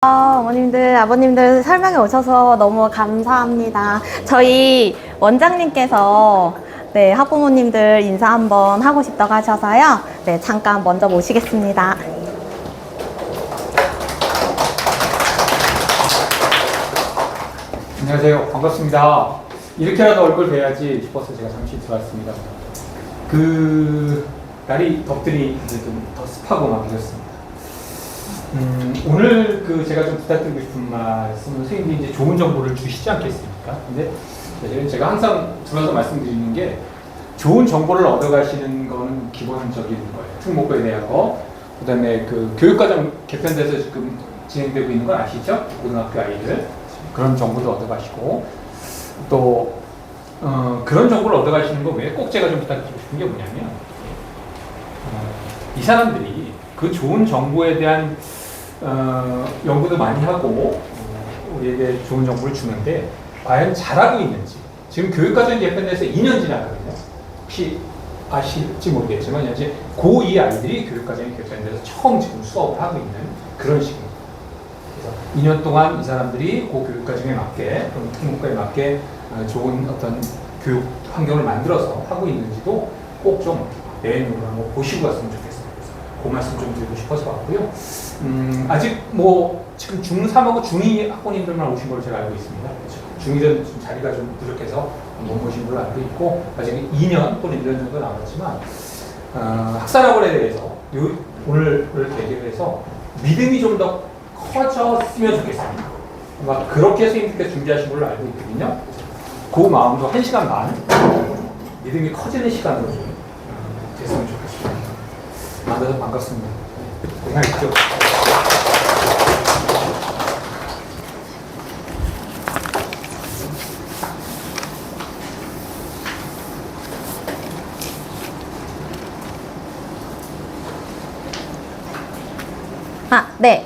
어머님들, 아버님들 설명해 오셔서 너무 감사합니다. 저희 원장님께서 학부모님들 인사 한번 하고 싶다고 하셔서요. 잠깐 먼저 모시겠습니다. 안녕하세요. 반갑습니다. 이렇게라도 얼굴 뵈야지 싶어서 제가 잠시 들어왔습니다. 날이 덥더니 이제 좀 더 습하고 막 이렇습니다. 오늘 제가 좀 부탁드리고 싶은 말씀은 선생님들이 이제 좋은 정보를 주시지 않겠습니까? 근데 제가 항상 들어서 말씀드리는 게 좋은 정보를 얻어가시는 거는 기본적인 거예요. 특목고에 대한 거, 그 다음에 교육과정 개편돼서 지금 진행되고 있는 건 아시죠? 고등학교 아이들. 그런 정보도 얻어가시고, 또, 그런 정보를 얻어가시는 거 외에 꼭 제가 좀 부탁드리고 싶은 게 뭐냐면, 이 사람들이 그 좋은 정보에 대한 연구도 많이 하고 우리에게 좋은 정보를 주는데 과연 잘하고 있는지. 지금 교육과정 개편돼서 2년 지났거든요. 혹시 아실지 모르겠지만 현재 고2 아이들이 교육과정이 개편돼서 처음 지금 수업을 하고 있는 그런 시기입니다. 그래서 2년 동안 이 사람들이 그 교육과정에 맞게 또는 특목고에 맞게 좋은 어떤 교육 환경을 만들어서 하고 있는지도 꼭 좀 내 눈으로 한번 보시고 갔으면 좋겠습니다. 그 말씀 좀 드리고 싶어서 왔고요. 아직 지금 중3하고 중2 학부모님들만 오신 걸로 제가 알고 있습니다. 중1은 좀 자리가 좀 부족해서 못 모신 걸로 알고 있고, 아직 2년 또는 1년 정도 남았지만, 학산학원에 대해서 오늘 계기로 해서 믿음이 좀 더 커졌으면 좋겠습니다. 아마 그렇게 선생님께서 준비하신 걸로 알고 있거든요. 그 마음도 1시간 반, 믿음이 커지는 시간으로 좀 됐으면 좋겠습니다. 만나서 반갑습니다. 고생하십시오.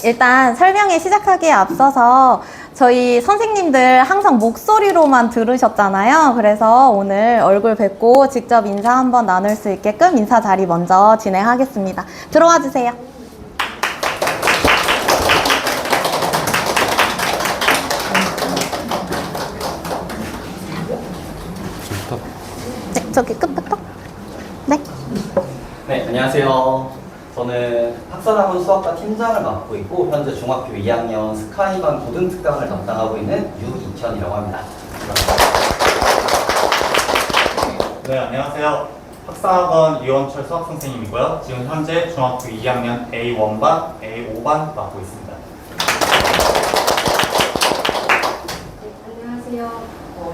일단 설명에 시작하기에 앞서서 저희 선생님들 항상 목소리로만 들으셨잖아요. 그래서 오늘 얼굴 뵙고 직접 인사 한번 나눌 수 있게끔 인사 자리 먼저 진행하겠습니다. 들어와 주세요. 네, 저기 끝부터. 네, 안녕하세요. 저는 학산학원 수학과 팀장을 맡고 있고 현재 중학교 2학년 스카이반 고등특강을 담당하고 있는 유이현이라고 합니다. 네, 안녕하세요. 학사학원 유원철 수학선생님이고요. 지금 현재 중학교 2학년 A1반, A5반 맡고 있습니다. 네, 안녕하세요.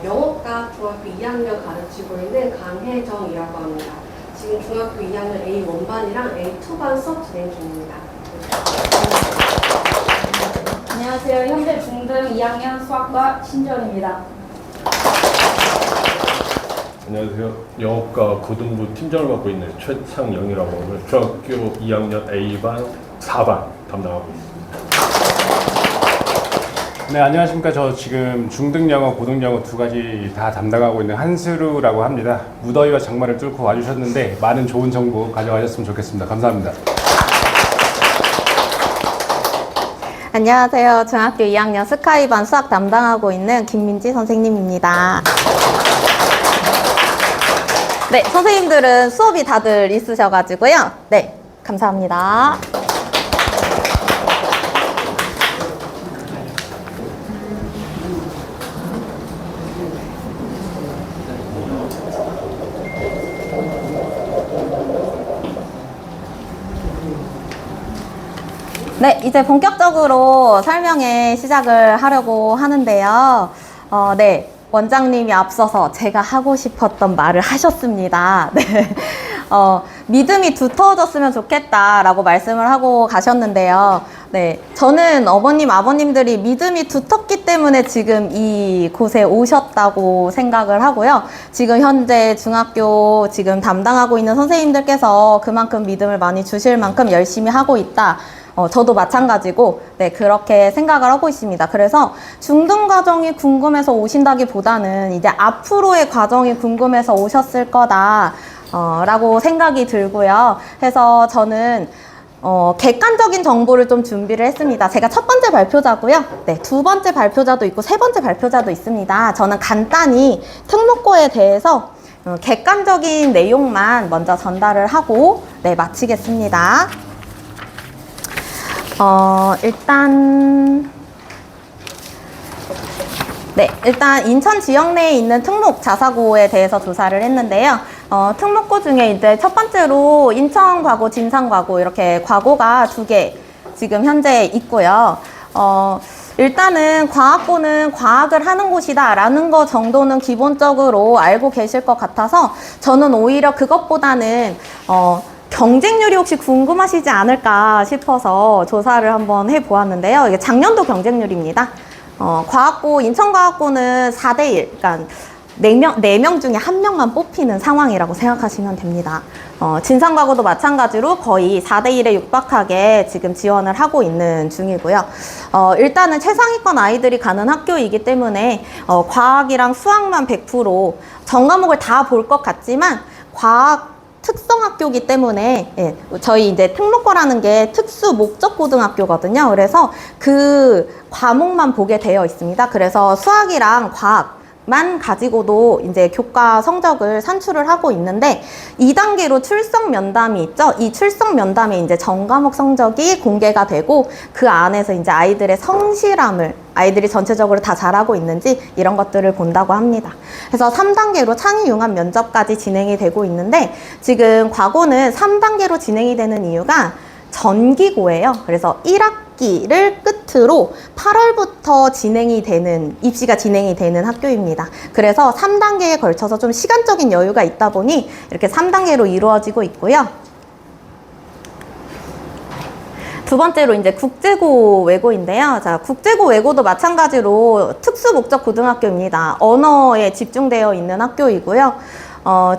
영어과 중학교 2학년 가르치고 있는 강혜정이라고 합니다. 지금 중학교 2학년 A1반이랑 A2반 수업 진행 중입니다. 안녕하세요. 현재 중등 2학년 수학과 신전입니다. 안녕하세요. 영어과 고등부 팀장을 맡고 있는 최창영이라고 하고요. 중학교 2학년 A반, 4반 담당하고 있습니다. 네, 안녕하십니까. 저 지금 중등영어, 고등영어 두 가지 다 담당하고 있는 한스루라고 합니다. 무더위와 장마를 뚫고 와주셨는데 많은 좋은 정보 가져가셨으면 좋겠습니다. 감사합니다. 안녕하세요. 중학교 2학년 스카이반 수학 담당하고 있는 김민지 선생님입니다. 네, 선생님들은 수업이 다들 있으셔가지고요. 네, 감사합니다. 네, 이제 본격적으로 설명에 시작을 하려고 하는데요. 원장님이 앞서서 제가 하고 싶었던 말을 하셨습니다. 네. 믿음이 두터워졌으면 좋겠다라고 말씀을 하고 가셨는데요. 네. 저는 어머님, 아버님들이 믿음이 두텁기 때문에 지금 이곳에 오셨다고 생각을 하고요. 지금 현재 중학교 지금 담당하고 있는 선생님들께서 그만큼 믿음을 많이 주실 만큼 열심히 하고 있다. 저도 마찬가지고, 네, 그렇게 생각을 하고 있습니다. 그래서 중등 과정이 궁금해서 오신다기보다는 이제 앞으로의 과정이 궁금해서 오셨을 거다, 라고 생각이 들고요. 해서 저는 객관적인 정보를 좀 준비를 했습니다. 제가 첫 번째 발표자고요. 네, 두 번째 발표자도 있고 세 번째 발표자도 있습니다. 저는 간단히 특목고에 대해서 객관적인 내용만 먼저 전달을 하고 네, 마치겠습니다. 일단 인천 지역 내에 있는 특목 자사고에 대해서 조사를 했는데요. 특목고 중에 이제 첫 번째로 인천 과고, 진상 과고 이렇게 과고가 2개 지금 현재 있고요. 일단은 과학고는 과학을 하는 곳이다 라는 거 정도는 기본적으로 알고 계실 것 같아서 저는 오히려 그것보다는 경쟁률이 혹시 궁금하시지 않을까 싶어서 조사를 한번 해보았는데요. 이게 작년도 경쟁률입니다. 과학고, 인천과학고는 4대1, 그러니까 4명 중에 1명만 뽑히는 상황이라고 생각하시면 됩니다. 진상과고도 마찬가지로 거의 4대1에 육박하게 지금 지원을 하고 있는 중이고요. 일단은 최상위권 아이들이 가는 학교이기 때문에 과학이랑 수학만 100% 전 과목을 다 볼 것 같지만 과학 특성학교이기 때문에 예, 저희 이제 특목고라는 게 특수 목적 고등학교거든요. 그래서 그 과목만 보게 되어 있습니다. 그래서 수학이랑 과학만 가지고도 이제 교과 성적을 산출을 하고 있는데 2단계로 출석 면담이 있죠. 이 출석 면담에 이제 전 과목 성적이 공개가 되고 그 안에서 이제 아이들의 성실함을 아이들이 전체적으로 다 잘하고 있는지 이런 것들을 본다고 합니다. 그래서 3단계로 창의 융합 면접까지 진행이 되고 있는데 지금 과고는 3단계로 진행이 되는 이유가 전기고예요. 그래서 1학기를 끝으로 8월부터 입시가 진행이 되는 학교입니다. 그래서 3단계에 걸쳐서 좀 시간적인 여유가 있다 보니 이렇게 3단계로 이루어지고 있고요. 두 번째로 이제 국제고 외고인데요. 자, 국제고 외고도 마찬가지로 특수 목적 고등학교입니다. 언어에 집중되어 있는 학교이고요.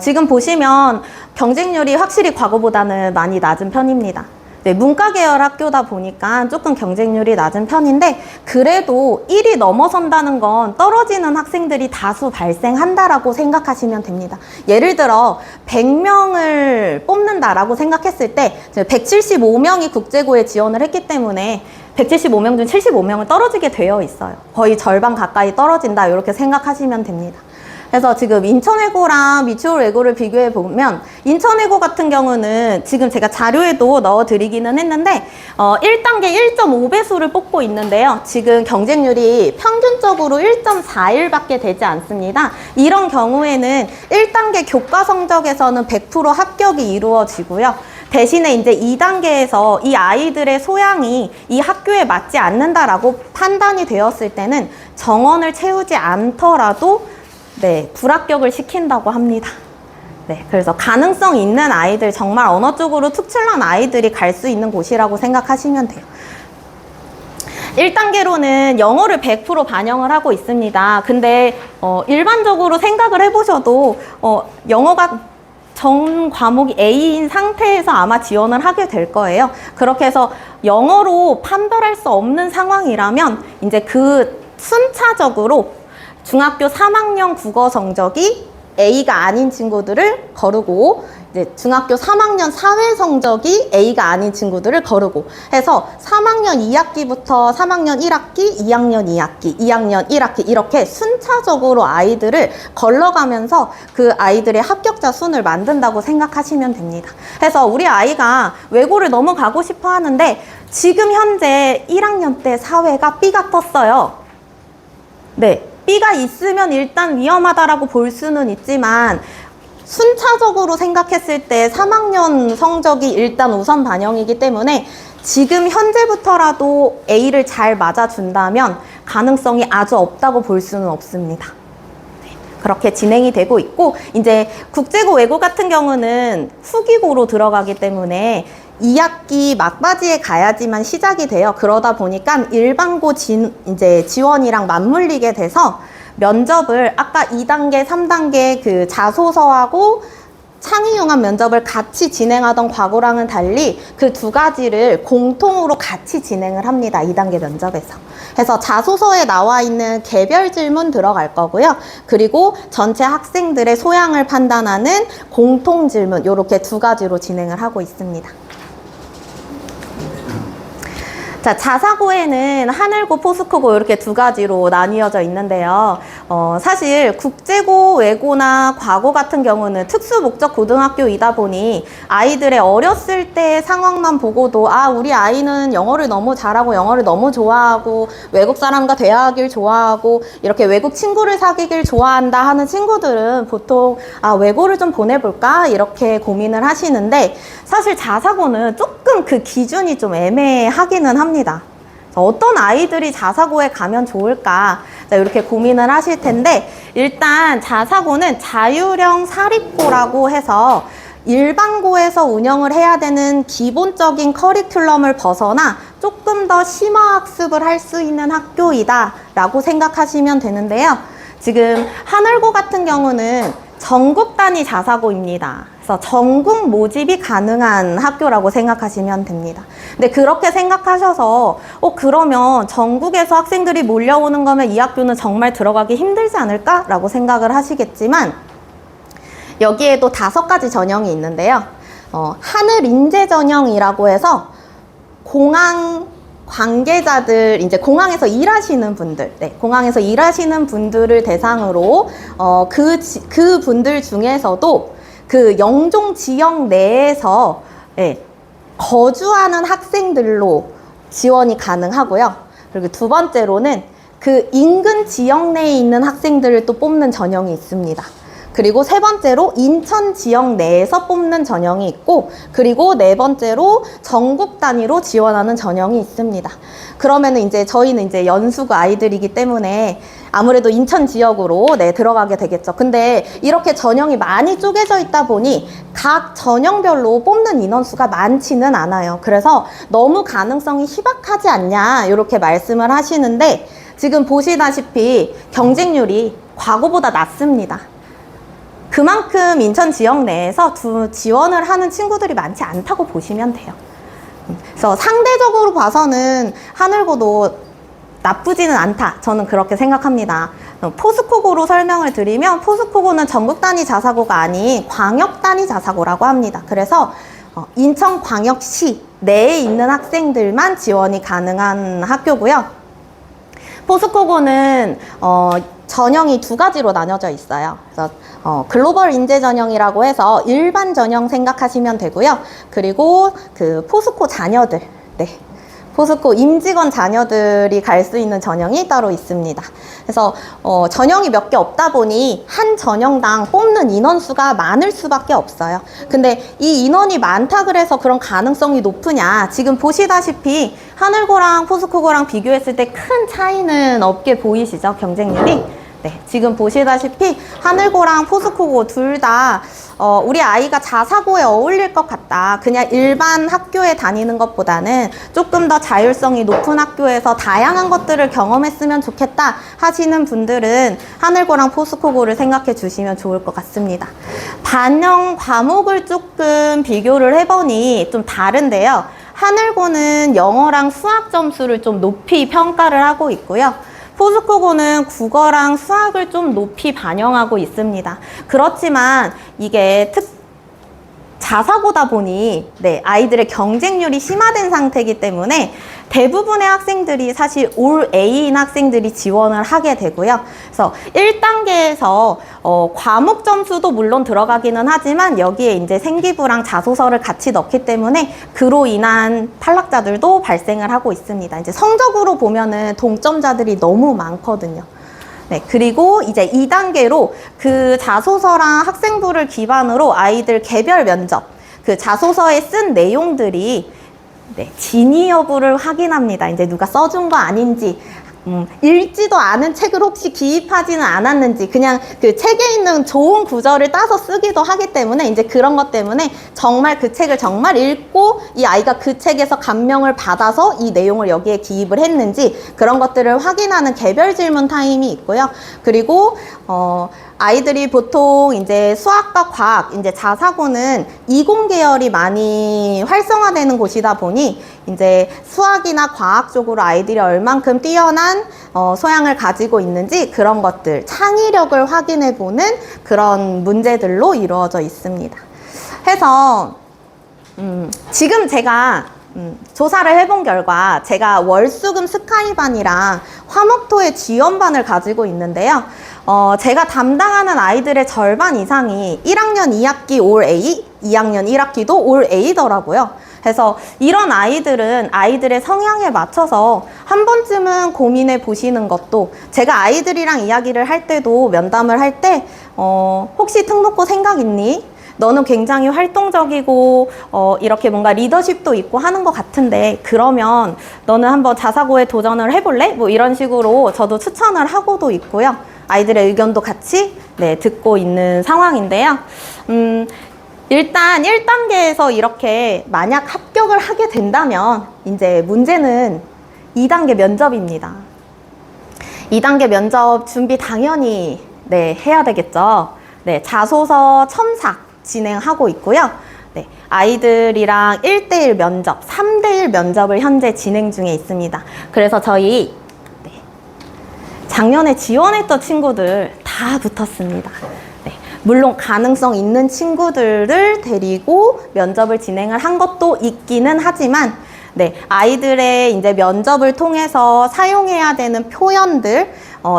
지금 보시면 경쟁률이 확실히 과거보다는 많이 낮은 편입니다. 네, 문과 계열 학교다 보니까 조금 경쟁률이 낮은 편인데 그래도 1이 넘어선다는 건 떨어지는 학생들이 다수 발생한다라고 생각하시면 됩니다. 예를 들어 100명을 뽑는다라고 생각했을 때 175명이 국제고에 지원을 했기 때문에 175명 중 75명은 떨어지게 되어 있어요. 거의 절반 가까이 떨어진다 이렇게 생각하시면 됩니다. 그래서 지금 인천외고랑 미추홀외고를 비교해 보면 인천외고 같은 경우는 지금 제가 자료에도 넣어드리기는 했는데 1단계 1.5배수를 뽑고 있는데요. 지금 경쟁률이 평균적으로 1.41밖에 되지 않습니다. 이런 경우에는 1단계 교과 성적에서는 100% 합격이 이루어지고요. 대신에 이제 2단계에서 이 아이들의 소양이 이 학교에 맞지 않는다라고 판단이 되었을 때는 정원을 채우지 않더라도 네, 불합격을 시킨다고 합니다. 네, 그래서 가능성 있는 아이들, 정말 언어 쪽으로 특출난 아이들이 갈 수 있는 곳이라고 생각하시면 돼요. 1단계로는 영어를 100% 반영을 하고 있습니다. 근데 일반적으로 생각을 해보셔도 영어가 전 과목이 A인 상태에서 아마 지원을 하게 될 거예요. 그렇게 해서 영어로 판별할 수 없는 상황이라면 이제 그 순차적으로 중학교 3학년 국어 성적이 A가 아닌 친구들을 거르고 이제 중학교 3학년 사회 성적이 A가 아닌 친구들을 거르고 해서 3학년 2학기부터 3학년 1학기, 2학년 2학기, 2학년 1학기 이렇게 순차적으로 아이들을 걸러가면서 그 아이들의 합격자 순을 만든다고 생각하시면 됩니다. 그래서 우리 아이가 외고를 넘어가고 싶어 하는데 지금 현재 1학년 때 사회가 B가 떴어요. 네. B가 있으면 일단 위험하다라고 볼 수는 있지만 순차적으로 생각했을 때 3학년 성적이 일단 우선 반영이기 때문에 지금 현재부터라도 A를 잘 맞아준다면 가능성이 아주 없다고 볼 수는 없습니다. 그렇게 진행이 되고 있고 이제 국제고 외고 같은 경우는 후기고로 들어가기 때문에 2학기 막바지에 가야지만 시작이 돼요. 그러다 보니까 일반고 이제 지원이랑 맞물리게 돼서 면접을 아까 2단계, 3단계 그 자소서하고 창의융합 면접을 같이 진행하던 과거랑은 달리 그 두 가지를 공통으로 같이 진행을 합니다. 2단계 면접에서. 그래서 자소서에 나와 있는 개별 질문 들어갈 거고요. 그리고 전체 학생들의 소양을 판단하는 공통 질문 이렇게 두 가지로 진행을 하고 있습니다. 자, 자사고에는 하늘고, 포스코고 이렇게 두 가지로 나뉘어져 있는데요. 사실 국제고, 외고나 과고 같은 경우는 특수목적 고등학교이다 보니 아이들의 어렸을 때 상황만 보고도 아, 우리 아이는 영어를 너무 잘하고 영어를 너무 좋아하고 외국 사람과 대화하길 좋아하고 이렇게 외국 친구를 사귀길 좋아한다 하는 친구들은 보통 아, 외고를 좀 보내볼까 이렇게 고민을 하시는데 사실 자사고는 조금 그 기준이 좀 애매하기는 합니다. 어떤 아이들이 자사고에 가면 좋을까 이렇게 고민을 하실 텐데 일단 자사고는 자율형 사립고라고 해서 일반고에서 운영을 해야 되는 기본적인 커리큘럼을 벗어나 조금 더 심화학습을 할 수 있는 학교이다 라고 생각하시면 되는데요. 지금 하늘고 같은 경우는 전국 단위 자사고입니다. 그래서 전국 모집이 가능한 학교라고 생각하시면 됩니다. 근데 그렇게 생각하셔서 그러면 전국에서 학생들이 몰려오는 거면 이 학교는 정말 들어가기 힘들지 않을까라고 생각을 하시겠지만 여기에도 5가지 전형이 있는데요. 하늘인재 전형이라고 해서 공항 관계자들, 이제 공항에서 일하시는 분들, 공항에서 일하시는 분들을 대상으로 그 분들 중에서도 그 영종 지역 내에서 거주하는 학생들로 지원이 가능하고요. 그리고 두 번째로는 그 인근 지역 내에 있는 학생들을 또 뽑는 전형이 있습니다. 그리고 세 번째로 인천 지역 내에서 뽑는 전형이 있고 그리고 네 번째로 전국 단위로 지원하는 전형이 있습니다. 그러면은 이제 저희는 이제 연수구 아이들이기 때문에 아무래도 인천 지역으로 들어가게 되겠죠. 근데 이렇게 전형이 많이 쪼개져 있다 보니 각 전형별로 뽑는 인원수가 많지는 않아요. 그래서 너무 가능성이 희박하지 않냐 이렇게 말씀을 하시는데 지금 보시다시피 경쟁률이 과거보다 낮습니다. 그만큼 인천 지역 내에서 지원을 하는 친구들이 많지 않다고 보시면 돼요. 그래서 상대적으로 봐서는 하늘고도 나쁘지는 않다. 저는 그렇게 생각합니다. 포스코고로 설명을 드리면 포스코고는 전국 단위 자사고가 아닌 광역 단위 자사고라고 합니다. 그래서 인천광역시 내에 있는 학생들만 지원이 가능한 학교고요. 포스코고는 전형이 2가지로 나뉘어져 있어요. 그래서 글로벌 인재 전형이라고 해서 일반 전형 생각하시면 되고요. 그리고 그 포스코 자녀들, 포스코 임직원 자녀들이 갈 수 있는 전형이 따로 있습니다. 그래서 전형이 몇 개 없다 보니 한 전형당 뽑는 인원수가 많을 수밖에 없어요. 근데 이 인원이 많다 그래서 그런 가능성이 높으냐? 지금 보시다시피 하늘고랑 포스코고랑 비교했을 때 큰 차이는 없게 보이시죠? 경쟁률이? 지금 보시다시피 하늘고랑 포스코고 둘 다 우리 아이가 자사고에 어울릴 것 같다. 그냥 일반 학교에 다니는 것보다는 조금 더 자율성이 높은 학교에서 다양한 것들을 경험했으면 좋겠다 하시는 분들은 하늘고랑 포스코고를 생각해 주시면 좋을 것 같습니다. 반영 과목을 조금 비교를 해보니 좀 다른데요. 하늘고는 영어랑 수학 점수를 좀 높이 평가를 하고 있고요. 포스코고는 국어랑 수학을 좀 높이 반영하고 있습니다. 그렇지만 이게 자사고다 보니 아이들의 경쟁률이 심화된 상태이기 때문에 대부분의 학생들이 사실 올 A인 학생들이 지원을 하게 되고요. 그래서 1단계에서 과목 점수도 물론 들어가기는 하지만 여기에 이제 생기부랑 자소서를 같이 넣기 때문에 그로 인한 탈락자들도 발생을 하고 있습니다. 이제 성적으로 보면은 동점자들이 너무 많거든요. 그리고 이제 2단계로 그 자소서랑 학생부를 기반으로 아이들 개별 면접, 그 자소서에 쓴 내용들이 진위 여부를 확인합니다. 이제 누가 써준 거 아닌지, 읽지도 않은 책을 혹시 기입하지는 않았는지, 그냥 그 책에 있는 좋은 구절을 따서 쓰기도 하기 때문에 이제 그런 것 때문에 정말 그 책을 정말 읽고 이 아이가 그 책에서 감명을 받아서 이 내용을 여기에 기입을 했는지 그런 것들을 확인하는 개별 질문 타임이 있고요. 그리고 아이들이 보통 이제 수학과 과학, 이제 자사고는 이공 계열이 많이 활성화되는 곳이다 보니 이제 수학이나 과학 쪽으로 아이들이 얼만큼 뛰어난 소양을 가지고 있는지 그런 것들, 창의력을 확인해 보는 그런 문제들로 이루어져 있습니다. 해서 지금 제가 조사를 해본 결과 제가 월수금 스카이반이랑 화목토의 지원반을 가지고 있는데요. 제가 담당하는 아이들의 절반 이상이 1학년 2학기 올 A, 2학년 1학기도 올 A더라고요. 그래서 이런 아이들은 아이들의 성향에 맞춰서 한 번쯤은 고민해 보시는 것도, 제가 아이들이랑 이야기를 할 때도 면담을 할 때 혹시 특목고 생각 있니? 너는 굉장히 활동적이고 이렇게 뭔가 리더십도 있고 하는 것 같은데 그러면 너는 한번 자사고에 도전을 해볼래? 뭐 이런 식으로 저도 추천을 하고도 있고요. 아이들의 의견도 같이 듣고 있는 상황인데요. 일단 1단계에서 이렇게 만약 합격을 하게 된다면 이제 문제는 2단계 면접입니다. 2단계 면접 준비 당연히 해야 되겠죠. 자소서 첨삭 진행하고 있고요. 아이들이랑 1대1 면접, 3대1 면접을 현재 진행 중에 있습니다. 그래서 저희 작년에 지원했던 친구들 다 붙었습니다. 물론 가능성 있는 친구들을 데리고 면접을 진행을 한 것도 있기는 하지만 아이들의 이제 면접을 통해서 사용해야 되는 표현들,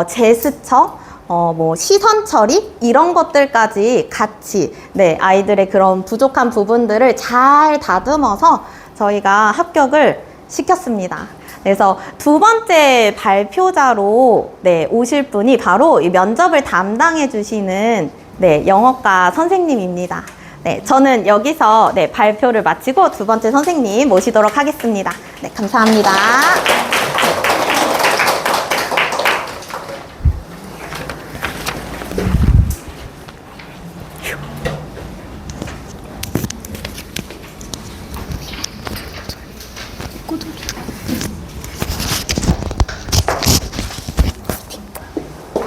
제스처, 뭐 시선 처리 이런 것들까지 같이 아이들의 그런 부족한 부분들을 잘 다듬어서 저희가 합격을 시켰습니다. 그래서 두 번째 발표자로 오실 분이 바로 이 면접을 담당해 주시는 영어과 선생님입니다. 저는 여기서 발표를 마치고 두 번째 선생님 모시도록 하겠습니다. 감사합니다.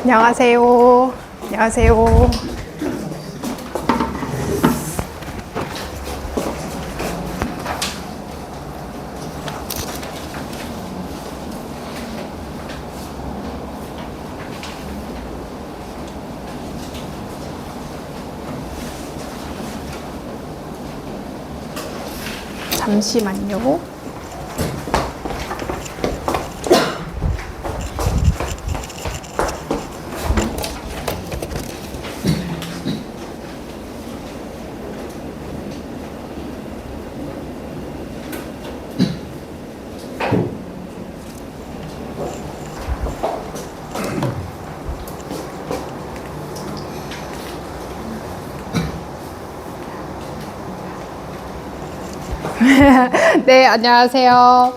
안녕하세요. 안녕하세요. 잠시만요. 네, 안녕하세요.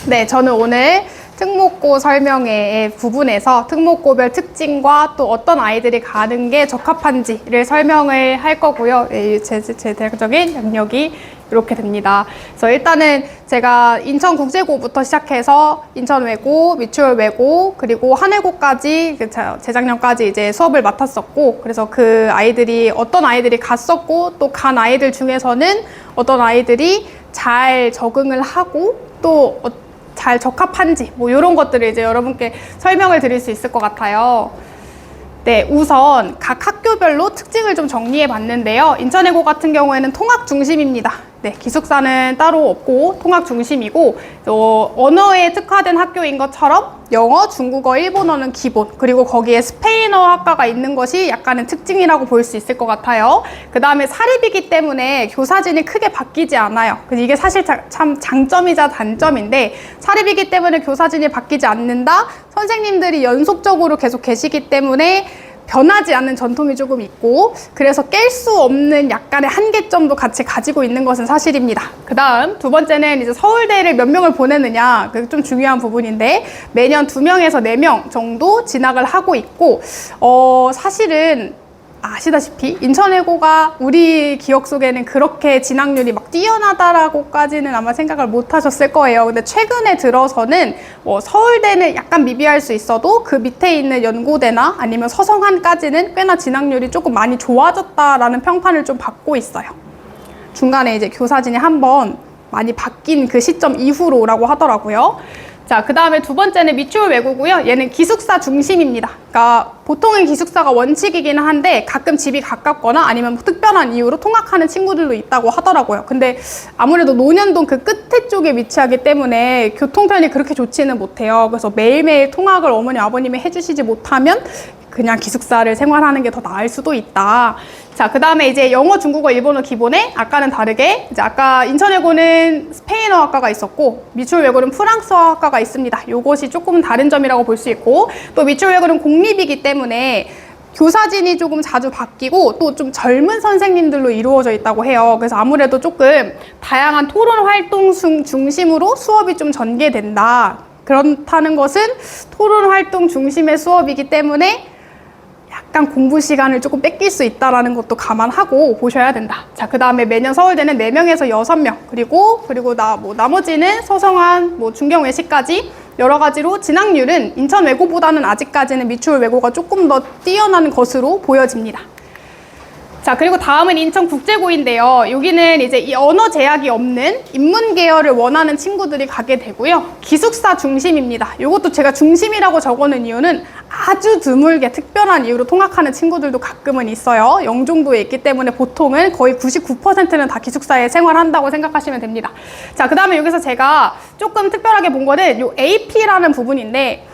네, 저는 오늘 특목고 설명회 부분에서 특목고별 특징과 또 어떤 아이들이 가는 게 적합한지를 설명을 할 거고요. 제 대략적인 영역이 이렇게 됩니다. 그래서 일단은 제가 인천국제고부터 시작해서 인천외고, 미추홀외고, 그리고 한외고까지 재작년까지 이제 수업을 맡았었고, 그래서 그 아이들이 어떤 아이들이 갔었고 또 간 아이들 중에서는 어떤 아이들이 잘 적응을 하고 또 잘 적합한지 뭐 이런 것들을 이제 여러분께 설명을 드릴 수 있을 것 같아요. 우선 각 학교별로 특징을 좀 정리해 봤는데요. 인천외고 같은 경우에는 통학 중심입니다. 기숙사는 따로 없고 통학 중심이고, 언어에 특화된 학교인 것처럼 영어, 중국어, 일본어는 기본, 그리고 거기에 스페인어 학과가 있는 것이 약간의 특징이라고 볼 수 있을 것 같아요. 그 다음에 사립이기 때문에 교사진이 크게 바뀌지 않아요. 이게 사실 참 장점이자 단점인데, 사립이기 때문에 교사진이 바뀌지 않는다, 선생님들이 연속적으로 계속 계시기 때문에 변하지 않는 전통이 조금 있고, 그래서 깰 수 없는 약간의 한계점도 같이 가지고 있는 것은 사실입니다. 그 다음 두 번째는 이제 서울대를 몇 명을 보내느냐, 그게 좀 중요한 부분인데, 매년 2명에서 4명 정도 진학을 하고 있고, 사실은 아시다시피 인천외고가 우리 기억 속에는 그렇게 진학률이 막 뛰어나다라고까지는 아마 생각을 못 하셨을 거예요. 근데 최근에 들어서는 서울대는 약간 미비할 수 있어도 그 밑에 있는 연고대나 아니면 서성한까지는 꽤나 진학률이 조금 많이 좋아졌다라는 평판을 좀 받고 있어요. 중간에 이제 교사진이 한번 많이 바뀐 그 시점 이후로라고 하더라고요. 자, 그 다음에 두 번째는 미추홀 외고고요. 얘는 기숙사 중심입니다. 그러니까 보통은 기숙사가 원칙이기는 한데 가끔 집이 가깝거나 아니면 특별한 이유로 통학하는 친구들도 있다고 하더라고요. 근데 아무래도 논현동 그 끝에 쪽에 위치하기 때문에 교통편이 그렇게 좋지는 못해요. 그래서 매일매일 통학을 어머니 아버님이 해주시지 못하면 그냥 기숙사를 생활하는 게 더 나을 수도 있다. 자, 그 다음에 이제 영어, 중국어, 일본어 기본에 아까는 다르게 이제 아까 인천외고는 스페인어 학과가 있었고 미추홀 외고는 프랑스어 학과가 있습니다. 요것이 조금 다른 점이라고 볼 수 있고 또 미추홀 외고는 공립이기 때문에 교사진이 조금 자주 바뀌고 또 좀 젊은 선생님들로 이루어져 있다고 해요. 그래서 아무래도 조금 다양한 토론 활동 중심으로 수업이 좀 전개된다. 그렇다는 것은 토론 활동 중심의 수업이기 때문에 약간 공부 시간을 조금 뺏길 수 있다는 것도 감안하고 보셔야 된다. 자, 그 다음에 매년 서울대는 4명에서 6명 그리고 나머지는 서성한 중경외시까지 여러 가지로 진학률은 인천 외고보다는 아직까지는 미추홀 외고가 조금 더 뛰어난 것으로 보여집니다. 자, 그리고 다음은 인천국제고인데요. 여기는 이제 이 언어 제약이 없는 인문 계열을 원하는 친구들이 가게 되고요. 기숙사 중심입니다. 이것도 제가 중심이라고 적어놓은 이유는 아주 드물게 특별한 이유로 통학하는 친구들도 가끔은 있어요. 영종도에 있기 때문에 보통은 거의 99%는 다 기숙사에 생활한다고 생각하시면 됩니다. 자, 그 다음에 여기서 제가 조금 특별하게 본 거는 요 AP라는 부분인데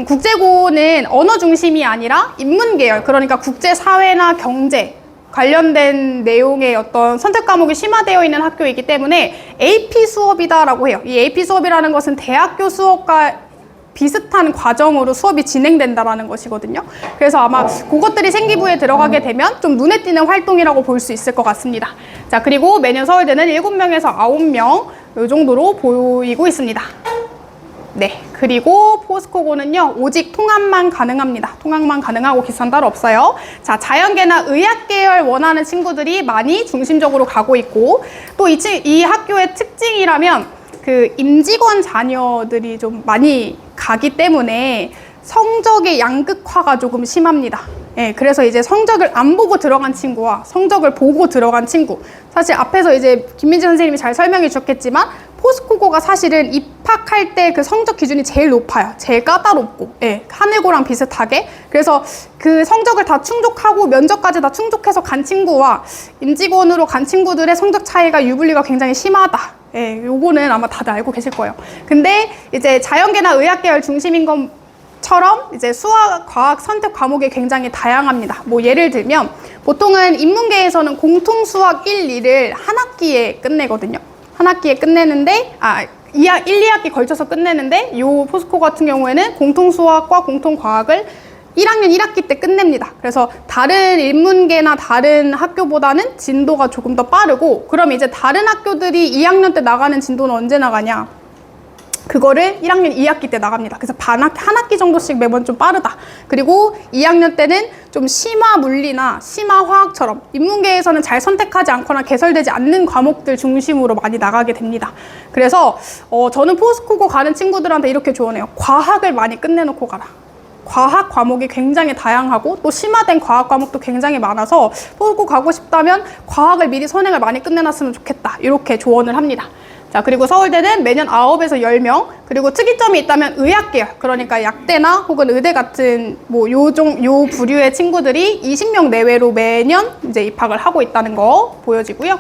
국제고는 언어 중심이 아니라 인문 계열, 그러니까 국제사회나 경제 관련된 내용의 어떤 선택 과목이 심화되어 있는 학교이기 때문에 AP 수업이다라고 해요. 이 AP 수업이라는 것은 대학교 수업과 비슷한 과정으로 수업이 진행된다라는 것이거든요. 그래서 아마 그것들이 생기부에 들어가게 되면 좀 눈에 띄는 활동이라고 볼 수 있을 것 같습니다. 자, 그리고 매년 서울대는 7명에서 9명 이 정도로 보이고 있습니다. 네, 그리고 포스코고는요 오직 통합만 가능합니다. 통합만 가능하고 기산 따로 없어요. 자, 자연계나 의학 계열 원하는 친구들이 많이 중심적으로 가고 있고 또 이 학교의 특징이라면 그 임직원 자녀들이 좀 많이 가기 때문에 성적의 양극화가 조금 심합니다. 예, 그래서 이제 성적을 안 보고 들어간 친구와 성적을 보고 들어간 친구, 사실 앞에서 이제 김민지 선생님이 잘 설명해 주셨겠지만 포스코고가 사실은 입학할 때 그 성적 기준이 제일 높아요. 제일 까다롭고, 예, 하늘고랑 비슷하게. 그래서 그 성적을 다 충족하고 면접까지 다 충족해서 간 친구와 임직원으로 간 친구들의 성적 차이가 유불리가 굉장히 심하다. 예, 요거는 아마 다들 알고 계실 거예요. 근데 이제 자연계나 의학 계열 중심인 것처럼 이제 수학, 과학 선택 과목이 굉장히 다양합니다. 뭐 예를 들면 보통은 인문계에서는 공통 수학 1, 2를 한 학기에 끝내거든요. 한 학기에 끝내는데 1, 2학기 걸쳐서 끝내는데 요 포스코 같은 경우에는 공통 수학과 공통 과학을 1학년 1학기 때 끝냅니다. 그래서 다른 인문계나 다른 학교보다는 진도가 조금 더 빠르고, 그럼 이제 다른 학교들이 2학년 때 나가는 진도는 언제 나가냐? 그거를 1학년 2학기 때 나갑니다. 그래서 한 학기 정도씩 매번 좀 빠르다. 그리고 2학년 때는 좀 심화 물리나 심화 화학처럼 인문계에서는 잘 선택하지 않거나 개설되지 않는 과목들 중심으로 많이 나가게 됩니다. 그래서 저는 포스코고 가는 친구들한테 이렇게 조언해요. 과학을 많이 끝내놓고 가라. 과학 과목이 굉장히 다양하고 또 심화된 과학 과목도 굉장히 많아서 포스코 가고 싶다면 과학을 미리 선행을 많이 끝내놨으면 좋겠다. 이렇게 조언을 합니다. 자, 그리고 서울대는 매년 9에서 10명, 그리고 특이점이 있다면 의학계열, 그러니까 약대나 혹은 의대 같은 요 부류의 친구들이 20명 내외로 매년 이제 입학을 하고 있다는 거 보여지고요.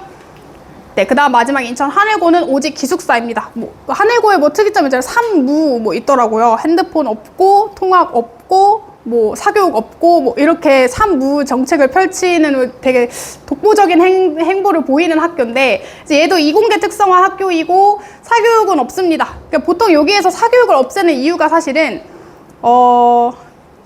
네, 그 다음 마지막 인천 하늘고는 오직 기숙사입니다. 하늘고에 특이점이 있잖아요. 3무 있더라고요. 핸드폰 없고, 통학 없고, 사교육 없고, 이렇게 3무 정책을 펼치는 되게 독보적인 행보를 보이는 학교인데, 이제 얘도 이공계 특성화 학교이고, 사교육은 없습니다. 그러니까 보통 여기에서 사교육을 없애는 이유가 사실은,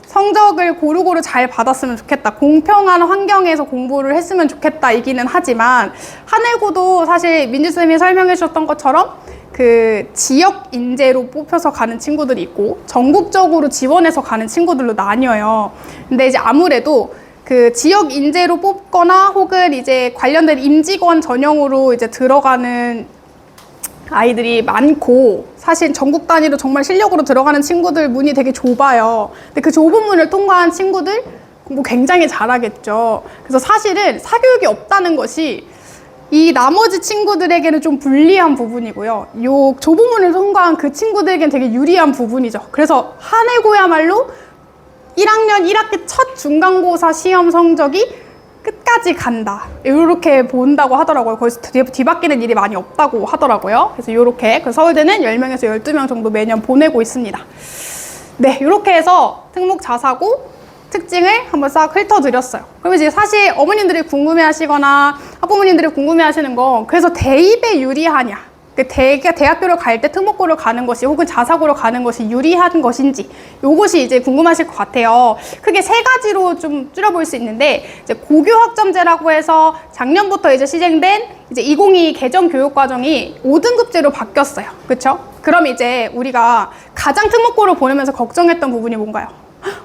성적을 고루고루 잘 받았으면 좋겠다. 공평한 환경에서 공부를 했으면 좋겠다. 이기는 하지만, 하늘고도 사실 민주쌤이 설명해 주셨던 것처럼, 그 지역 인재로 뽑혀서 가는 친구들이 있고 전국적으로 지원해서 가는 친구들로 나뉘어요. 근데 이제 아무래도 그 지역 인재로 뽑거나 혹은 이제 관련된 임직원 전형으로 이제 들어가는 아이들이 많고, 사실 전국 단위로 정말 실력으로 들어가는 친구들 문이 되게 좁아요. 근데 그 좁은 문을 통과한 친구들 공부 굉장히 잘하겠죠. 그래서 사실은 사교육이 없다는 것이 이 나머지 친구들에게는 좀 불리한 부분이고요. 요 조부문을 통과한 그 친구들에게는 되게 유리한 부분이죠. 그래서 한 해고야말로 1학년 1학기 첫 중간고사 시험 성적이 끝까지 간다. 이렇게 본다고 하더라고요. 거기서 뒤바뀌는 일이 많이 없다고 하더라고요. 그래서 이렇게 서울대는 10명에서 12명 정도 매년 보내고 있습니다. 네, 이렇게 해서 특목 자사고 특징을 한번 싹 훑어드렸어요. 그럼 이제 사실 어머님들이 궁금해하시거나 학부모님들이 궁금해하시는 건 그래서 대입에 유리하냐, 대학교를 갈 때 특목고를 가는 것이 혹은 자사고를 가는 것이 유리한 것인지, 요것이 이제 궁금하실 것 같아요. 크게 세 가지로 좀 줄여볼 수 있는데, 이제 고교 학점제라고 해서 작년부터 이제 시행된 이제 2022 개정 교육과정이 5등급제로 바뀌었어요. 그렇죠? 그럼 이제 우리가 가장 특목고를 보내면서 걱정했던 부분이 뭔가요?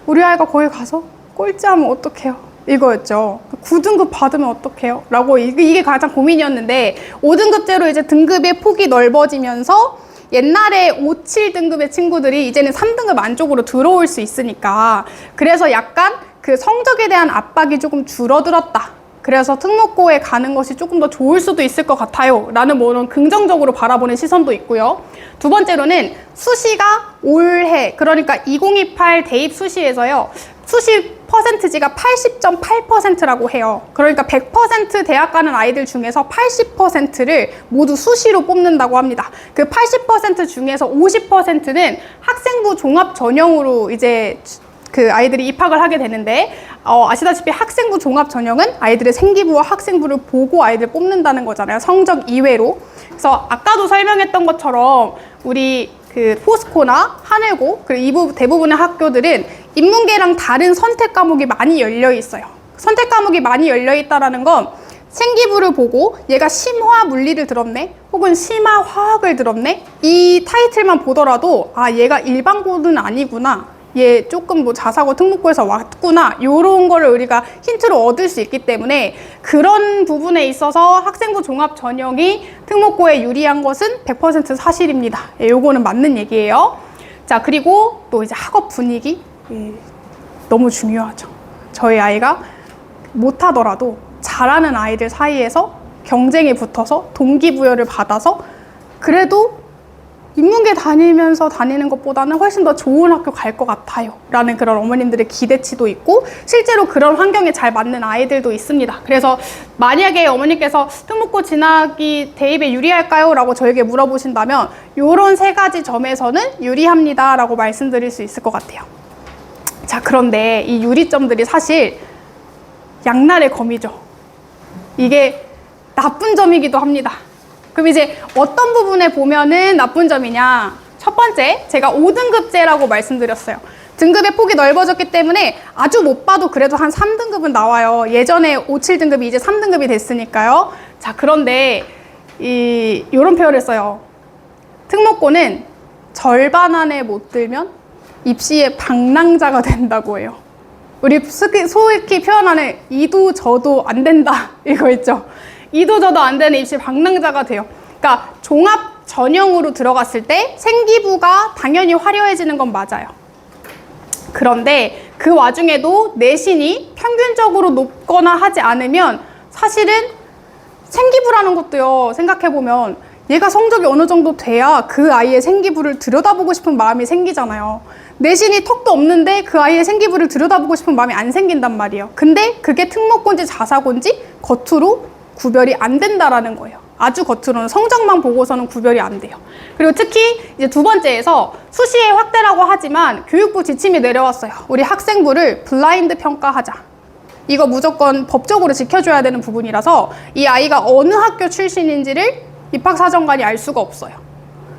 우리 아이가 거기 가서 꼴찌하면 어떡해요? 이거였죠. 9등급 받으면 어떡해요? 라고 이게 가장 고민이었는데 5등급제로 이제 등급의 폭이 넓어지면서 옛날에 5, 7등급의 친구들이 이제는 3등급 안쪽으로 들어올 수 있으니까 그래서 약간 그 성적에 대한 압박이 조금 줄어들었다. 그래서 특목고에 가는 것이 조금 더 좋을 수도 있을 것 같아요 라는 뭐는 긍정적으로 바라보는 시선도 있고요. 두 번째로는 수시가 올해 그러니까 2028 대입 수시에서요. 수시 퍼센트지가 80.8%라고 해요. 그러니까 100% 대학 가는 아이들 중에서 80%를 모두 수시로 뽑는다고 합니다. 그 80% 중에서 50%는 학생부 종합 전형으로 이제 그 아이들이 입학을 하게 되는데 아시다시피 학생부 종합 전형은 아이들의 생기부와 학생부를 보고 아이들 뽑는다는 거잖아요. 성적 이외로. 그래서 아까도 설명했던 것처럼 우리 그 포스코나 한해고 그리고 대부분의 학교들은 인문계랑 다른 선택 과목이 많이 열려 있어요. 선택 과목이 많이 열려 있다라는 건 생기부를 보고 얘가 심화 물리를 들었네 혹은 심화 화학을 들었네 이 타이틀만 보더라도 아 얘가 일반고는 아니구나 얘 조금 뭐 자사고 특목고에서 왔구나 요런 거를 우리가 힌트로 얻을 수 있기 때문에 그런 부분에 있어서 학생부 종합 전형이 특목고에 유리한 것은 100% 사실입니다. 예, 요거는 맞는 얘기예요. 자, 그리고 또 이제 학업 분위기 너무 중요하죠. 저희 아이가 못하더라도 잘하는 아이들 사이에서 경쟁에 붙어서 동기부여를 받아서 그래도 인문계 다니면서 다니는 것보다는 훨씬 더 좋은 학교 갈 것 같아요 라는 그런 어머님들의 기대치도 있고 실제로 그런 환경에 잘 맞는 아이들도 있습니다. 그래서 만약에 어머니께서 특목고 진학이 대입에 유리할까요? 라고 저에게 물어보신다면 이런 세 가지 점에서는 유리합니다 라고 말씀드릴 수 있을 것 같아요. 자, 그런데 이 유리점들이 사실 양날의 검이죠. 이게 나쁜 점이기도 합니다. 그럼 이제 어떤 부분에 보면은 나쁜 점이냐? 첫 번째, 제가 5등급제라고 말씀드렸어요. 등급의 폭이 넓어졌기 때문에 아주 못 봐도 그래도 한 3등급은 나와요. 예전에 5, 7등급이 이제 3등급이 됐으니까요. 자, 그런데 이런 표현을 써요. 특목고는 절반 안에 못 들면 입시의 방랑자가 된다고 해요. 우리 소위 표현하는 이도 저도 안 된다 이거 있죠. 이도 저도 안 되는 입시 방랑자가 돼요. 그러니까 종합 전형으로 들어갔을 때 생기부가 당연히 화려해지는 건 맞아요. 그런데 그 와중에도 내신이 평균적으로 높거나 하지 않으면 사실은 생기부라는 것도요. 생각해보면 얘가 성적이 어느 정도 돼야 그 아이의 생기부를 들여다보고 싶은 마음이 생기잖아요. 내신이 턱도 없는데 그 아이의 생기부를 들여다보고 싶은 마음이 안 생긴단 말이에요. 근데 그게 특목고인지 자사고인지 겉으로 구별이 안 된다라는 거예요. 아주 겉으로는 성적만 보고서는 구별이 안 돼요. 그리고 특히 이제 두 번째에서 수시의 확대라고 하지만 교육부 지침이 내려왔어요. 우리 학생부를 블라인드 평가하자. 이거 무조건 법적으로 지켜줘야 되는 부분이라서 이 아이가 어느 학교 출신인지를 입학사정관이 알 수가 없어요.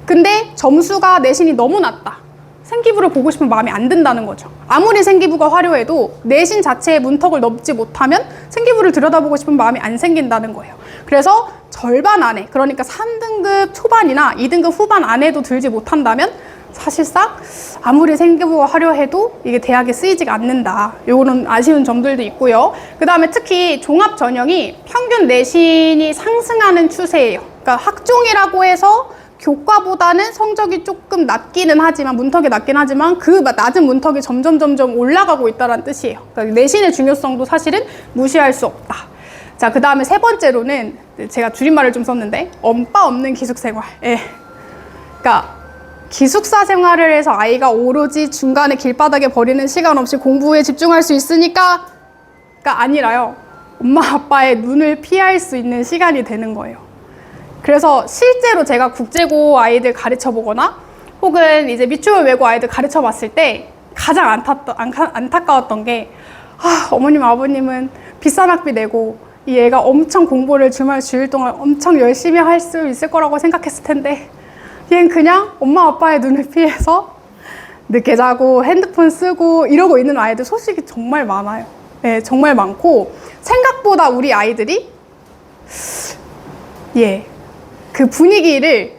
근데 점수가 내신이 너무 낮다. 생기부를 보고 싶은 마음이 안 든다는 거죠. 아무리 생기부가 화려해도 내신 자체의 문턱을 넘지 못하면 생기부를 들여다보고 싶은 마음이 안 생긴다는 거예요. 그래서 절반 안에, 그러니까 3등급 초반이나 2등급 후반 안에도 들지 못한다면 사실상 아무리 생기부가 화려해도 이게 대학에 쓰이지가 않는다. 요거는 아쉬운 점들도 있고요. 그 다음에 특히 종합 전형이 평균 내신이 상승하는 추세예요. 그러니까 학종이라고 해서 교과보다는 성적이 조금 낮기는 하지만 문턱이 낮긴 하지만 그 낮은 문턱이 점점 올라가고 있다는 뜻이에요. 그러니까 내신의 중요성도 사실은 무시할 수 없다. 자, 그 다음에 세 번째로는 제가 줄임말을 좀 썼는데 엄빠 없는 기숙생활. 예. 그러니까 기숙사 생활을 해서 아이가 오로지 중간에 길바닥에 버리는 시간 없이 공부에 집중할 수 있으니까가 아니라요. 엄마 아빠의 눈을 피할 수 있는 시간이 되는 거예요. 그래서 실제로 제가 국제고 아이들 가르쳐 보거나 혹은 이제 미추홀 외고 아이들 가르쳐 봤을 때 가장 안타까웠던 게 어머님 아버님은 비싼 학비 내고 이 애가 엄청 공부를 주일 동안 엄청 열심히 할 수 있을 거라고 생각했을 텐데 얘는 그냥 엄마 아빠의 눈을 피해서 늦게 자고 핸드폰 쓰고 이러고 있는 아이들 소식이 정말 많아요. 네, 정말 많고 생각보다 우리 아이들이 그 분위기를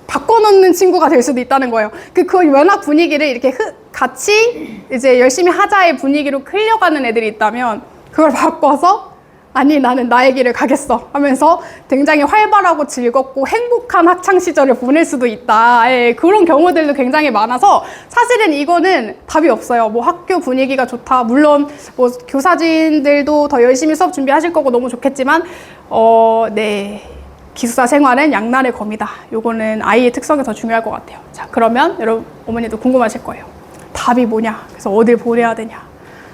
바꿔놓는 친구가 될 수도 있다는 거예요. 그 워낙 분위기를 이렇게 같이 이제 열심히 하자의 분위기로 흘려가는 애들이 있다면 그걸 바꿔서 아니 나는 나의 길을 가겠어 하면서 굉장히 활발하고 즐겁고 행복한 학창 시절을 보낼 수도 있다. 그런 경우들도 굉장히 많아서 사실은 이거는 답이 없어요. 뭐 학교 분위기가 좋다. 물론 뭐 교사진들도 더 열심히 수업 준비하실 거고 너무 좋겠지만 기숙사 생활은 양날의 검이다. 요거는 아이의 특성이 더 중요할 것 같아요. 자, 그러면 여러분 어머니도 궁금하실 거예요. 답이 뭐냐? 그래서 어딜 보내야 되냐?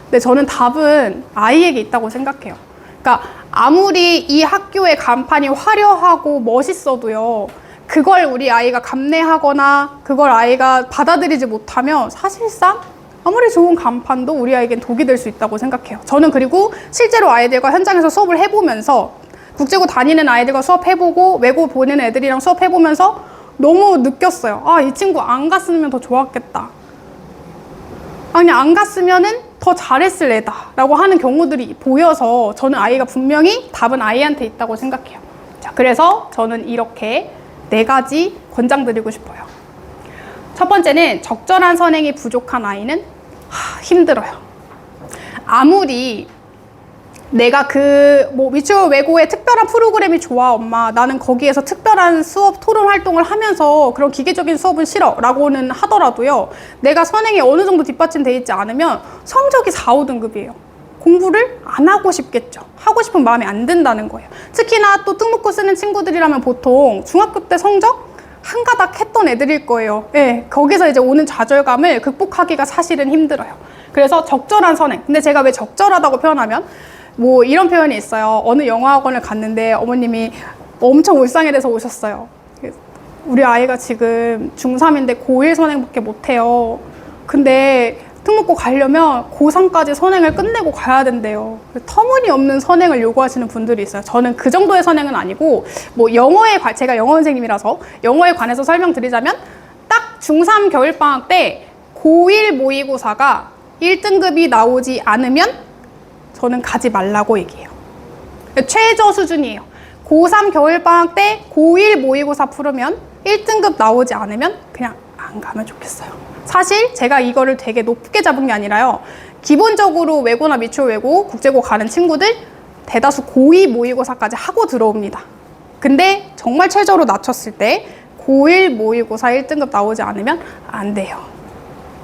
근데 저는 답은 아이에게 있다고 생각해요. 그러니까 아무리 이 학교의 간판이 화려하고 멋있어도요. 그걸 우리 아이가 감내하거나 그걸 아이가 받아들이지 못하면 사실상 아무리 좋은 간판도 우리 아이에겐 독이 될 수 있다고 생각해요. 저는 그리고 실제로 아이들과 현장에서 수업을 해보면서 국제고 다니는 아이들과 수업해보고 외고 보내는 애들이랑 수업해보면서 너무 느꼈어요. 이 친구 안 갔으면 더 좋았겠다. 아니 안 갔으면은 더 잘했을 애다 라고 하는 경우들이 보여서 저는 아이가 분명히 답은 아이한테 있다고 생각해요. 자, 그래서 저는 이렇게 4가지 권장드리고 싶어요. 첫 번째는 적절한 선행이 부족한 아이는 힘들어요. 아무리 내가 미추홀 외고의 특별한 프로그램이 좋아 엄마 나는 거기에서 특별한 수업 토론 활동을 하면서 그런 기계적인 수업은 싫어 라고는 하더라도요 내가 선행이 어느 정도 뒷받침돼 있지 않으면 성적이 4, 5등급이에요 공부를 안 하고 싶겠죠. 하고 싶은 마음이 안 든다는 거예요. 특히나 또 특목고 쓰는 친구들이라면 보통 중학교 때 성적 한 가닥 했던 애들일 거예요. 거기서 이제 오는 좌절감을 극복하기가 사실은 힘들어요. 그래서 적절한 선행. 근데 제가 왜 적절하다고 표현하면 뭐 이런 표현이 있어요. 어느 영어학원을 갔는데 어머님이 엄청 울상에 오셨어요. 우리 아이가 지금 중3인데 고1 선행밖에 못해요. 근데 특목고 가려면 고3까지 선행을 끝내고 가야 된대요. 터무니없는 선행을 요구하시는 분들이 있어요. 저는 그 정도의 선행은 아니고 뭐 제가 영어 선생님이라서 영어에 관해서 설명드리자면 딱 중3 겨울방학 때 고1 모의고사가 1등급이 나오지 않으면 저는 가지 말라고 얘기해요. 최저 수준이에요. 고3 겨울방학 때 고1 모의고사 풀으면 1등급 나오지 않으면 그냥 안 가면 좋겠어요. 사실 제가 이거를 되게 높게 잡은 게 아니라요. 기본적으로 외고나 미추홀 외고, 국제고 가는 친구들 대다수 고2 모의고사까지 하고 들어옵니다. 근데 정말 최저로 낮췄을 때 고1 모의고사 1등급 나오지 않으면 안 돼요.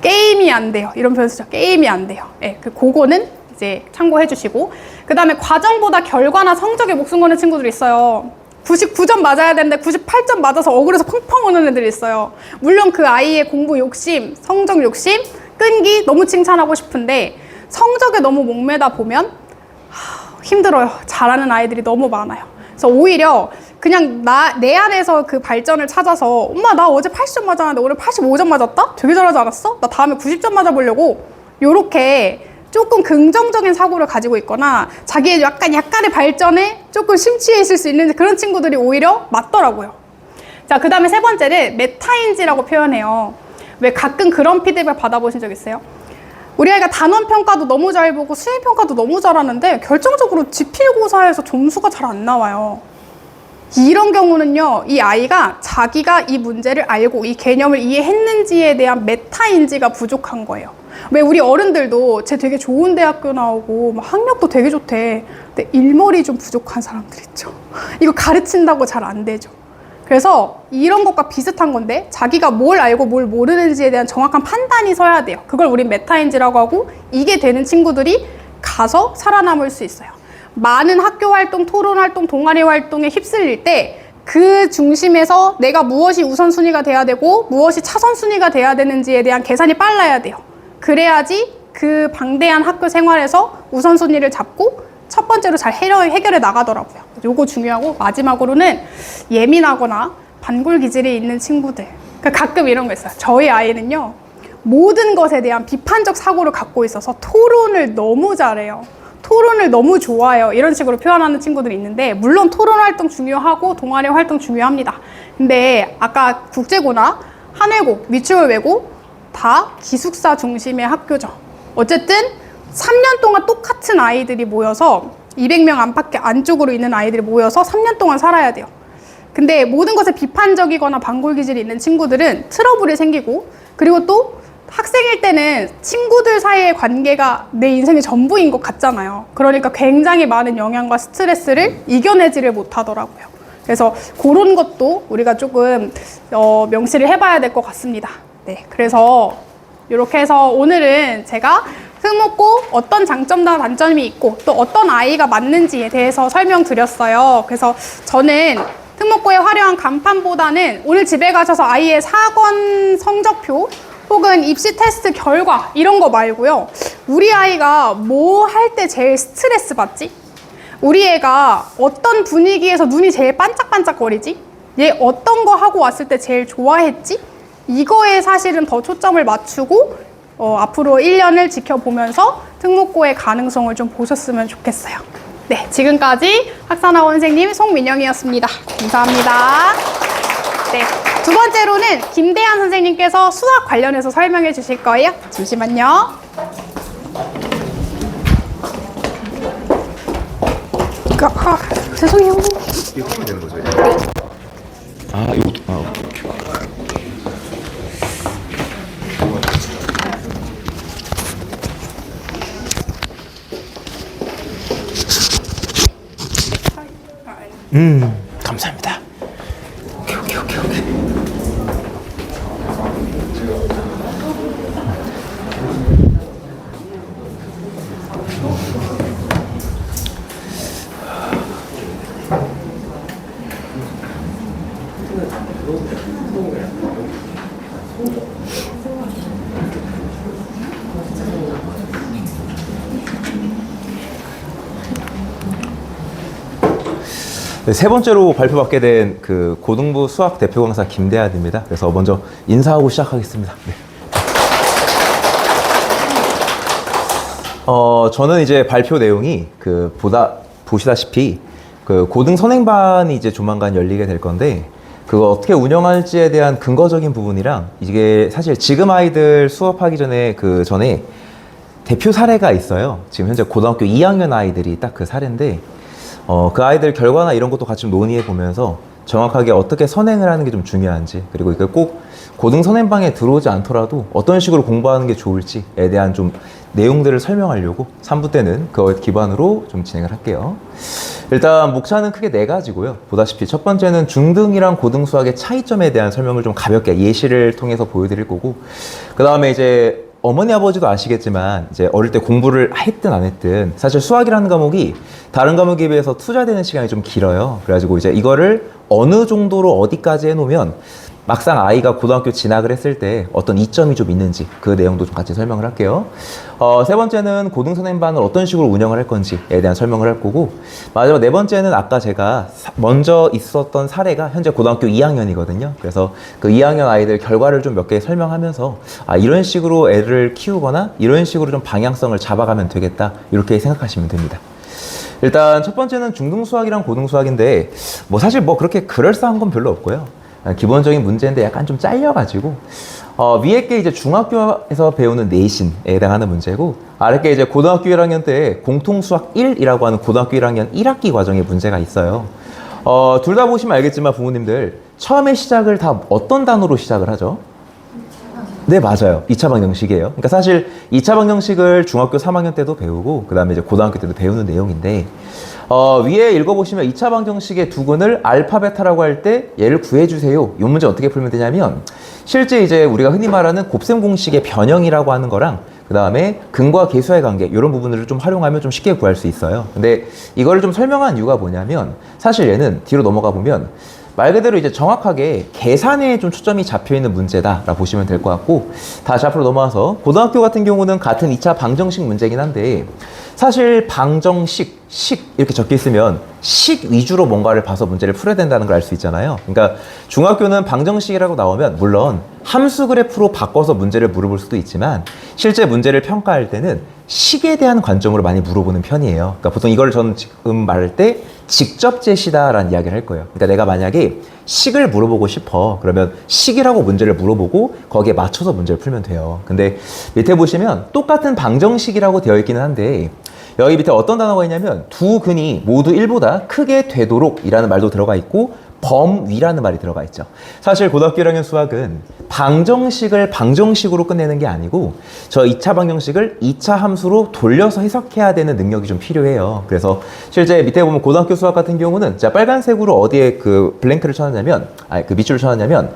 게임이 안 돼요. 이런 표현 쓰죠. 게임이 안 돼요. 그거는 이제 참고해 주시고 그 다음에 과정보다 결과나 성적에 목숨 거는 친구들이 있어요. 99점 맞아야 되는데 98점 맞아서 억울해서 펑펑 우는 애들이 있어요. 물론 그 아이의 공부 욕심, 성적 욕심, 끈기 너무 칭찬하고 싶은데 성적에 너무 목매다 보면 힘들어요. 잘하는 아이들이 너무 많아요. 그래서 오히려 그냥 내 안에서 그 발전을 찾아서 엄마 나 어제 80점 맞았는데 오늘 85점 맞았다? 되게 잘하지 않았어? 나 다음에 90점 맞아보려고 요렇게 조금 긍정적인 사고를 가지고 있거나 자기의 약간의 발전에 조금 심취해 있을 수 있는 그런 친구들이 오히려 맞더라고요. 자, 그 다음에 세 번째는 메타인지라고 표현해요. 왜 가끔 그런 피드백 받아보신 적 있어요? 우리 아이가 단원평가도 너무 잘 보고 수행평가도 너무 잘하는데 결정적으로 지필고사에서 점수가 잘 안 나와요. 이런 경우는요, 이 아이가 자기가 이 문제를 알고 이 개념을 이해했는지에 대한 메타인지가 부족한 거예요. 왜 우리 어른들도 쟤 되게 좋은 대학교 나오고 막 학력도 되게 좋대. 근데 일머리 좀 부족한 사람들 있죠. 이거 가르친다고 잘 안 되죠. 그래서 이런 것과 비슷한 건데 자기가 뭘 알고 뭘 모르는지에 대한 정확한 판단이 서야 돼요. 그걸 우린 메타인지라고 하고 이게 되는 친구들이 가서 살아남을 수 있어요. 많은 학교 활동, 토론 활동, 동아리 활동에 휩쓸릴 때 그 중심에서 내가 무엇이 우선순위가 돼야 되고 무엇이 차선순위가 돼야 되는지에 대한 계산이 빨라야 돼요. 그래야지 그 방대한 학교 생활에서 우선순위를 잡고 첫 번째로 잘 해결해 나가더라고요. 요거 중요하고, 마지막으로는 예민하거나 반골 기질이 있는 친구들. 그러니까 가끔 이런 거 있어요. 저희 아이는요, 모든 것에 대한 비판적 사고를 갖고 있어서 토론을 너무 잘해요. 토론을 너무 좋아해요. 이런 식으로 표현하는 친구들이 있는데, 물론 토론 활동 중요하고 동아리 활동 중요합니다. 근데 아까 국제고나 한외고, 미추홀 외고 다 기숙사 중심의 학교죠. 어쨌든 3년 동안 똑같은 아이들이 모여서 200명 안팎의 안쪽으로 있는 아이들이 모여서 3년 동안 살아야 돼요. 근데 모든 것에 비판적이거나 반골 기질이 있는 친구들은 트러블이 생기고, 그리고 또 학생일 때는 친구들 사이의 관계가 내 인생의 전부인 것 같잖아요. 그러니까 굉장히 많은 영향과 스트레스를 이겨내지를 못하더라고요. 그래서 그런 것도 우리가 조금 명시를 해봐야 될 것 같습니다. 네, 그래서 이렇게 해서 오늘은 제가 특목고 어떤 장점과 단점이 있고 또 어떤 아이가 맞는지에 대해서 설명드렸어요. 그래서 저는 특목고의 화려한 간판보다는 오늘 집에 가셔서 아이의 사권 성적표 혹은 입시 테스트 결과 이런 거 말고요, 우리 아이가 뭐 할 때 제일 스트레스 받지? 우리 애가 어떤 분위기에서 눈이 제일 반짝반짝거리지? 얘 어떤 거 하고 왔을 때 제일 좋아했지? 이거에 사실은 더 초점을 맞추고 앞으로 1년을 지켜보면서 특목고의 가능성을 좀 보셨으면 좋겠어요. 네, 지금까지 학산학원 선생님 송민영이었습니다. 감사합니다. 네, 두 번째로는 김대한 선생님께서 수학 관련해서 설명해 주실 거예요. 잠시만요. 죄송해요. 이거 하면 되는 거죠? 아, 이것도, 오케이. 감사합니다. 오케이. 네, 세 번째로 발표받게 된 그 고등부 수학 대표 강사 김대한입니다. 그래서 먼저 인사하고 시작하겠습니다. 네. 저는 이제 발표 내용이 보시다시피 그 고등 선행반이 이제 조만간 열리게 될 건데, 그거 어떻게 운영할지에 대한 근거적인 부분이랑, 이게 사실 지금 아이들 수업하기 전에 전에 대표 사례가 있어요. 지금 현재 고등학교 2학년 아이들이 딱 그 사례인데, 그 아이들 결과나 이런 것도 같이 좀 논의해 보면서 정확하게 어떻게 선행을 하는 게 좀 중요한지, 그리고 이걸 꼭 고등 선행방에 들어오지 않더라도 어떤 식으로 공부하는 게 좋을지에 대한 좀 내용들을 설명하려고 3부 때는 그걸 기반으로 좀 진행을 할게요. 일단 목차는 크게 4가지고요. 보다시피 첫 번째는 중등이랑 고등 수학의 차이점에 대한 설명을 좀 가볍게 예시를 통해서 보여드릴 거고, 그 다음에 이제 어머니 아버지도 아시겠지만 이제 어릴 때 공부를 했든 안 했든 사실 수학이라는 과목이 다른 과목에 비해서 투자되는 시간이 좀 길어요. 그래가지고 이제 이거를 어느 정도로 어디까지 해놓으면 막상 아이가 고등학교 진학을 했을 때 어떤 이점이 좀 있는지 그 내용도 좀 같이 설명을 할게요. 세 번째는 고등선행반을 어떤 식으로 운영을 할 건지에 대한 설명을 할 거고, 마지막 4번째는 아까 제가 먼저 있었던 사례가 현재 고등학교 2학년이거든요. 그래서 그 2학년 아이들 결과를 좀 몇 개 설명하면서 이런 식으로 애를 키우거나 이런 식으로 좀 방향성을 잡아가면 되겠다, 이렇게 생각하시면 됩니다. 일단 첫 번째는 중등수학이랑 고등수학인데 사실 그렇게 그럴싸한 건 별로 없고요. 기본적인 문제인데 약간 좀 잘려가지고 위에 게 이제 중학교에서 배우는 내신에 해당하는 문제고, 아래 게 이제 고등학교 1학년 때 공통수학 1이라고 하는 고등학교 1학년 1학기 과정의 문제가 있어요. 둘 다 보시면 알겠지만 부모님들 처음에 시작을 다 어떤 단어로 시작을 하죠? 네, 맞아요. 2차 방정식이에요. 그러니까 사실 2차 방정식을 중학교 3학년 때도 배우고 그 다음에 이제 고등학교 때도 배우는 내용인데, 위에 읽어보시면 2차 방정식의 두근을 알파, 베타라고 할 때 얘를 구해주세요. 이 문제 어떻게 풀면 되냐면, 실제 이제 우리가 흔히 말하는 곱셈 공식의 변형이라고 하는 거랑 그 다음에 근과 계수의 관계 이런 부분들을 좀 활용하면 좀 쉽게 구할 수 있어요. 근데 이거를 좀 설명한 이유가 뭐냐면 사실 얘는 뒤로 넘어가 보면 말 그대로 이제 정확하게 계산에 좀 초점이 잡혀 있는 문제다라고 보시면 될 것 같고, 다시 앞으로 넘어와서 고등학교 같은 경우는 같은 2차 방정식 문제긴 한데 사실 방정식, 식 이렇게 적혀 있으면 식 위주로 뭔가를 봐서 문제를 풀어야 된다는 걸 알 수 있잖아요. 그러니까 중학교는 방정식이라고 나오면 물론 함수 그래프로 바꿔서 문제를 물어볼 수도 있지만 실제 문제를 평가할 때는 식에 대한 관점으로 많이 물어보는 편이에요. 그러니까 보통 이걸 저는 지금 말할 때 직접 제시다라는 이야기를 할 거예요. 그러니까 내가 만약에 식을 물어보고 싶어. 그러면 식이라고 문제를 물어보고 거기에 맞춰서 문제를 풀면 돼요. 근데 밑에 보시면 똑같은 방정식이라고 되어 있기는 한데 여기 밑에 어떤 단어가 있냐면 두 근이 모두 1보다 크게 되도록 이라는 말도 들어가 있고 범위라는 말이 들어가 있죠. 사실 고등학교 1학년 수학은 방정식을 방정식으로 끝내는 게 아니고 저 2차 방정식을 2차 함수로 돌려서 해석해야 되는 능력이 좀 필요해요. 그래서 실제 밑에 보면 고등학교 수학 같은 경우는 자 빨간색으로 어디에 그 블랭크를 쳐놨냐면 그 밑줄을 쳐놨냐면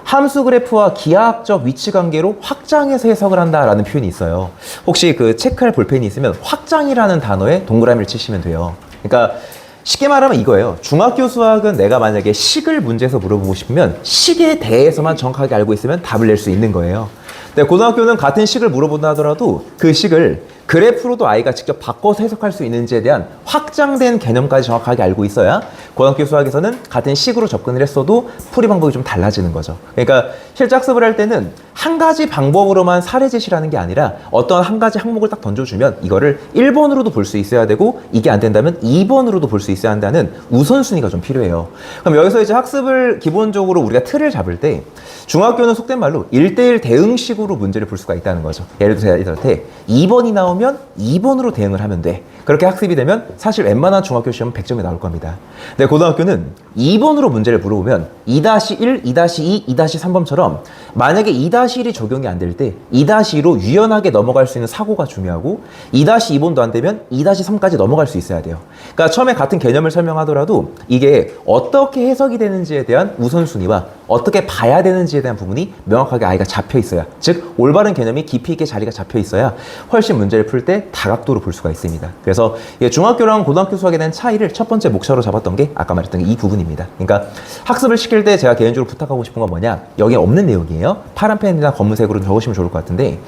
함수 그래프와 기하학적 위치 관계로 확장해서 해석을 한다라는 표현이 있어요. 혹시 그 체크할 볼펜이 있으면 확장이라는 단어에 동그라미를 치시면 돼요. 그러니까 쉽게 말하면 이거예요. 중학교 수학은 내가 만약에 식을 문제에서 물어보고 싶으면 식에 대해서만 정확하게 알고 있으면 답을 낼 수 있는 거예요. 근데 고등학교는 같은 식을 물어본다 하더라도 그 식을 그래프로도 아이가 직접 바꿔서 해석할 수 있는지에 대한 확장된 개념까지 정확하게 알고 있어야 고등학교 수학에서는 같은 식으로 접근을 했어도 풀이 방법이 좀 달라지는 거죠. 그러니까 실제 학습을 할 때는 한 가지 방법으로만 사례 제시라는 게 아니라 어떤 한 가지 항목을 딱 던져주면 이거를 1번으로도 볼 수 있어야 되고 이게 안 된다면 2번으로도 볼 수 있어야 한다는 우선순위가 좀 필요해요. 그럼 여기서 이제 학습을 기본적으로 우리가 틀을 잡을 때 중학교는 속된 말로 1대1 대응식으로 문제를 풀 수가 있다는 거죠. 예를 들어서 애들한테 2번이 나오면 2번으로 대응을 하면 돼. 그렇게 학습이 되면 사실 웬만한 중학교 시험은 100점이 나올 겁니다. 근데 고등학교는 2번으로 문제를 물어보면 2-1, 2-2, 2-3번처럼 만약에 2-1이 적용이 안 될 때 2-2로 유연하게 넘어갈 수 있는 사고가 중요하고 2-2번도 안 되면 2-3까지 넘어갈 수 있어야 돼요. 그러니까 처음에 같은 개념을 설명하더라도 이게 어떻게 해석이 되는지에 대한 우선순위와 어떻게 봐야 되는지에 대한 부분이 명확하게 아이가 잡혀 있어야, 즉 올바른 개념이 깊이 있게 자리가 잡혀 있어야 훨씬 문제를 풀 때 다각도로 볼 수가 있습니다. 그래서 중학교랑 고등학교 수학에 대한 차이를 첫 번째 목차로 잡았던 게 아까 말했던 이 부분입니다. 그러니까 학습을 시킬 때 제가 개인적으로 부탁하고 싶은 건 뭐냐, 여기에 없는 내용이에요. 파란 펜이나 검은색으로 적으시면 좋을 것 같은데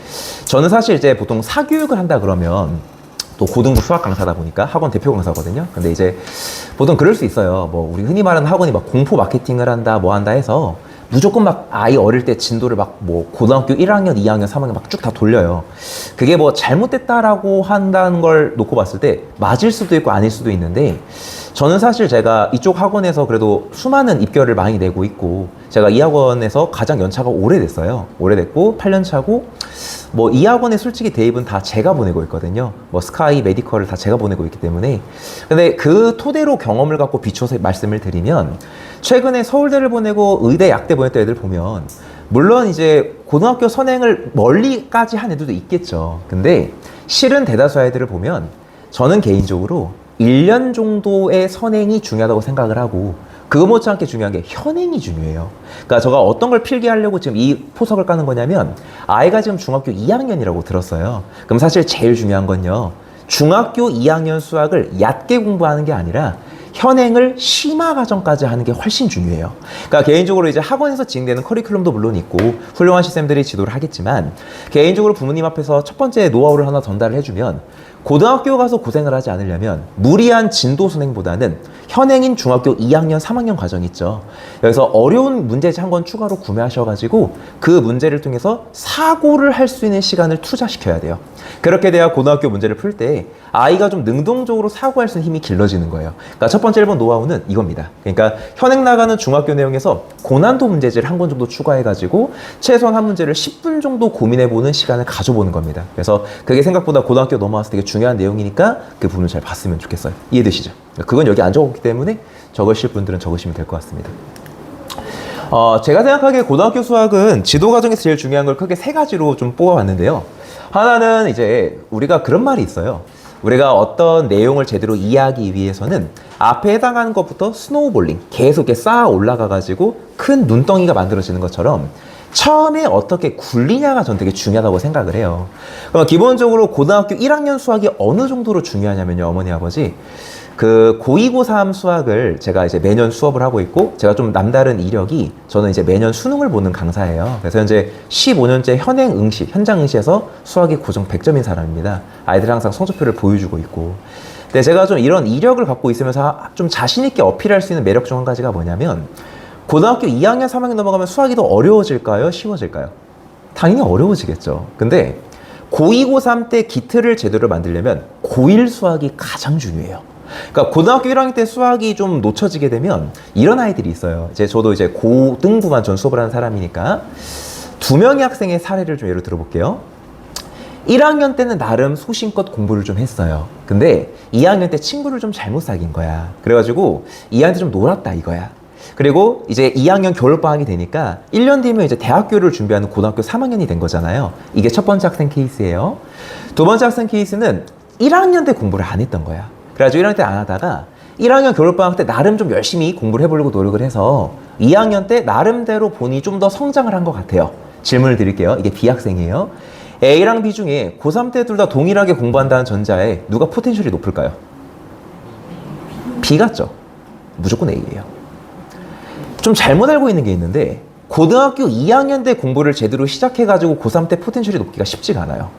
저는 사실 이제 보통 사교육을 한다 그러면 또 고등부 수학 강사다 보니까 학원 대표 강사거든요. 근데 이제 보통 그럴 수 있어요. 뭐 우리 흔히 말하는 학원이 막 공포 마케팅을 한다 뭐 한다 해서 무조건 막 아이 어릴 때 진도를 막 뭐 고등학교 1학년, 2학년, 3학년 막 쭉 다 돌려요. 그게 뭐 잘못됐다라고 한다는 걸 놓고 봤을 때 맞을 수도 있고 아닐 수도 있는데 저는 사실 제가 이쪽 학원에서 그래도 수많은 입결을 많이 내고 있고 제가 이 학원에서 가장 연차가 오래됐어요. 오래됐고 8년 차고 뭐 이 학원에 솔직히 대입은 다 제가 보내고 있거든요. 뭐 스카이, 메디컬을 다 제가 보내고 있기 때문에. 근데 그 토대로 경험을 갖고 비춰서 말씀을 드리면 최근에 서울대를 보내고 의대, 약대 보냈던 애들 보면 물론 이제 고등학교 선행을 멀리까지 한 애들도 있겠죠. 근데 실은 대다수 아이들을 보면 저는 개인적으로 1년 정도의 선행이 중요하다고 생각을 하고 그거 못지않게 중요한 게 현행이 중요해요. 그러니까 제가 어떤 걸 필기하려고 지금 이 포석을 까는 거냐면 아이가 지금 중학교 2학년이라고 들었어요. 그럼 사실 제일 중요한 건요. 중학교 2학년 수학을 얕게 공부하는 게 아니라 현행을 심화 과정까지 하는 게 훨씬 중요해요. 그러니까 개인적으로 이제 학원에서 진행되는 커리큘럼도 물론 있고 훌륭한 시스템들이 지도를 하겠지만 개인적으로 부모님 앞에서 첫 번째 노하우를 하나 전달을 해주면 고등학교 가서 고생을 하지 않으려면 무리한 진도 선행보다는 현행인 중학교 2학년, 3학년 과정 있죠. 여기서 어려운 문제지 한 권 추가로 구매하셔가지고 그 문제를 통해서 사고를 할 수 있는 시간을 투자시켜야 돼요. 그렇게 돼야 고등학교 문제를 풀 때 아이가 좀 능동적으로 사고할 수 있는 힘이 길러지는 거예요. 그러니까 첫 번째 1번 노하우는 이겁니다. 그러니까 현행 나가는 중학교 내용에서 고난도 문제지를 한 권 정도 추가해가지고 최소한 한 문제를 10분 정도 고민해보는 시간을 가져보는 겁니다. 그래서 그게 생각보다 고등학교 넘어왔을 때 되게 중요한 내용이니까 그 부분을 잘 봤으면 좋겠어요. 이해되시죠? 그건 여기 안 적었기 때문에 적으실 분들은 적으시면 될 것 같습니다. 제가 생각하기에 고등학교 수학은 지도 과정에서 제일 중요한 걸 크게 세 가지로 좀 뽑아봤는데요. 하나는 이제 우리가 그런 말이 있어요. 우리가 어떤 내용을 제대로 이해하기 위해서는 앞에 해당하는 것부터 스노우볼링 계속 이렇게 쌓아 올라가가지고 큰 눈덩이가 만들어지는 것처럼 처음에 어떻게 굴리냐가 전 되게 중요하다고 생각을 해요. 그럼 기본적으로 고등학교 1학년 수학이 어느 정도로 중요하냐면요, 어머니 아버지, 그 고2, 고3 수학을 제가 이제 매년 수업을 하고 있고, 제가 좀 남다른 이력이, 저는 이제 매년 수능을 보는 강사예요. 그래서 현재 15년째 현장 응시에서 수학이 고정 100점인 사람입니다. 아이들 항상 성적표를 보여주고 있고. 근데 제가 좀 이런 이력을 갖고 있으면서 좀 자신있게 어필할 수 있는 매력 중 한 가지가 뭐냐면, 고등학교 2학년, 3학년 넘어가면 수학이 더 어려워질까요? 쉬워질까요? 당연히 어려워지겠죠. 근데 고2, 고3 때 기틀을 제대로 만들려면 고1 수학이 가장 중요해요. 그러니까 고등학교 1학년 때 수학이 좀 놓쳐지게 되면 이런 아이들이 있어요. 저도 이제 고등부만 전 수업을 하는 사람이니까 2명의 학생의 사례를 좀 예로 들어볼게요. 1학년 때는 나름 소신껏 공부를 좀 했어요. 근데 2학년 때 친구를 좀 잘못 사귄 거야. 그래가지고 2학년 때 좀 놀았다 이거야. 그리고 이제 2학년 겨울방학이 되니까 1년 뒤면 이제 대학교를 준비하는 고등학교 3학년이 된 거잖아요. 이게 첫 번째 학생 케이스예요. 두 번째 학생 케이스는 1학년 때 공부를 안 했던 거야. 그래가지고 1학년 때 안 하다가 1학년 겨울방학 때 나름 좀 열심히 공부를 해보려고 노력을 해서 2학년 때 나름대로 본인이 좀 더 성장을 한 것 같아요. 질문을 드릴게요. 이게 B학생이에요. A랑 B 중에 고3 때 둘 다 동일하게 공부한다는 전자에 누가 포텐셜이 높을까요? B 같죠? 무조건 A예요. 좀 잘못 알고 있는 게 있는데 고등학교 2학년 때 공부를 제대로 시작해가지고 고3 때 포텐셜이 높기가 쉽지가 않아요.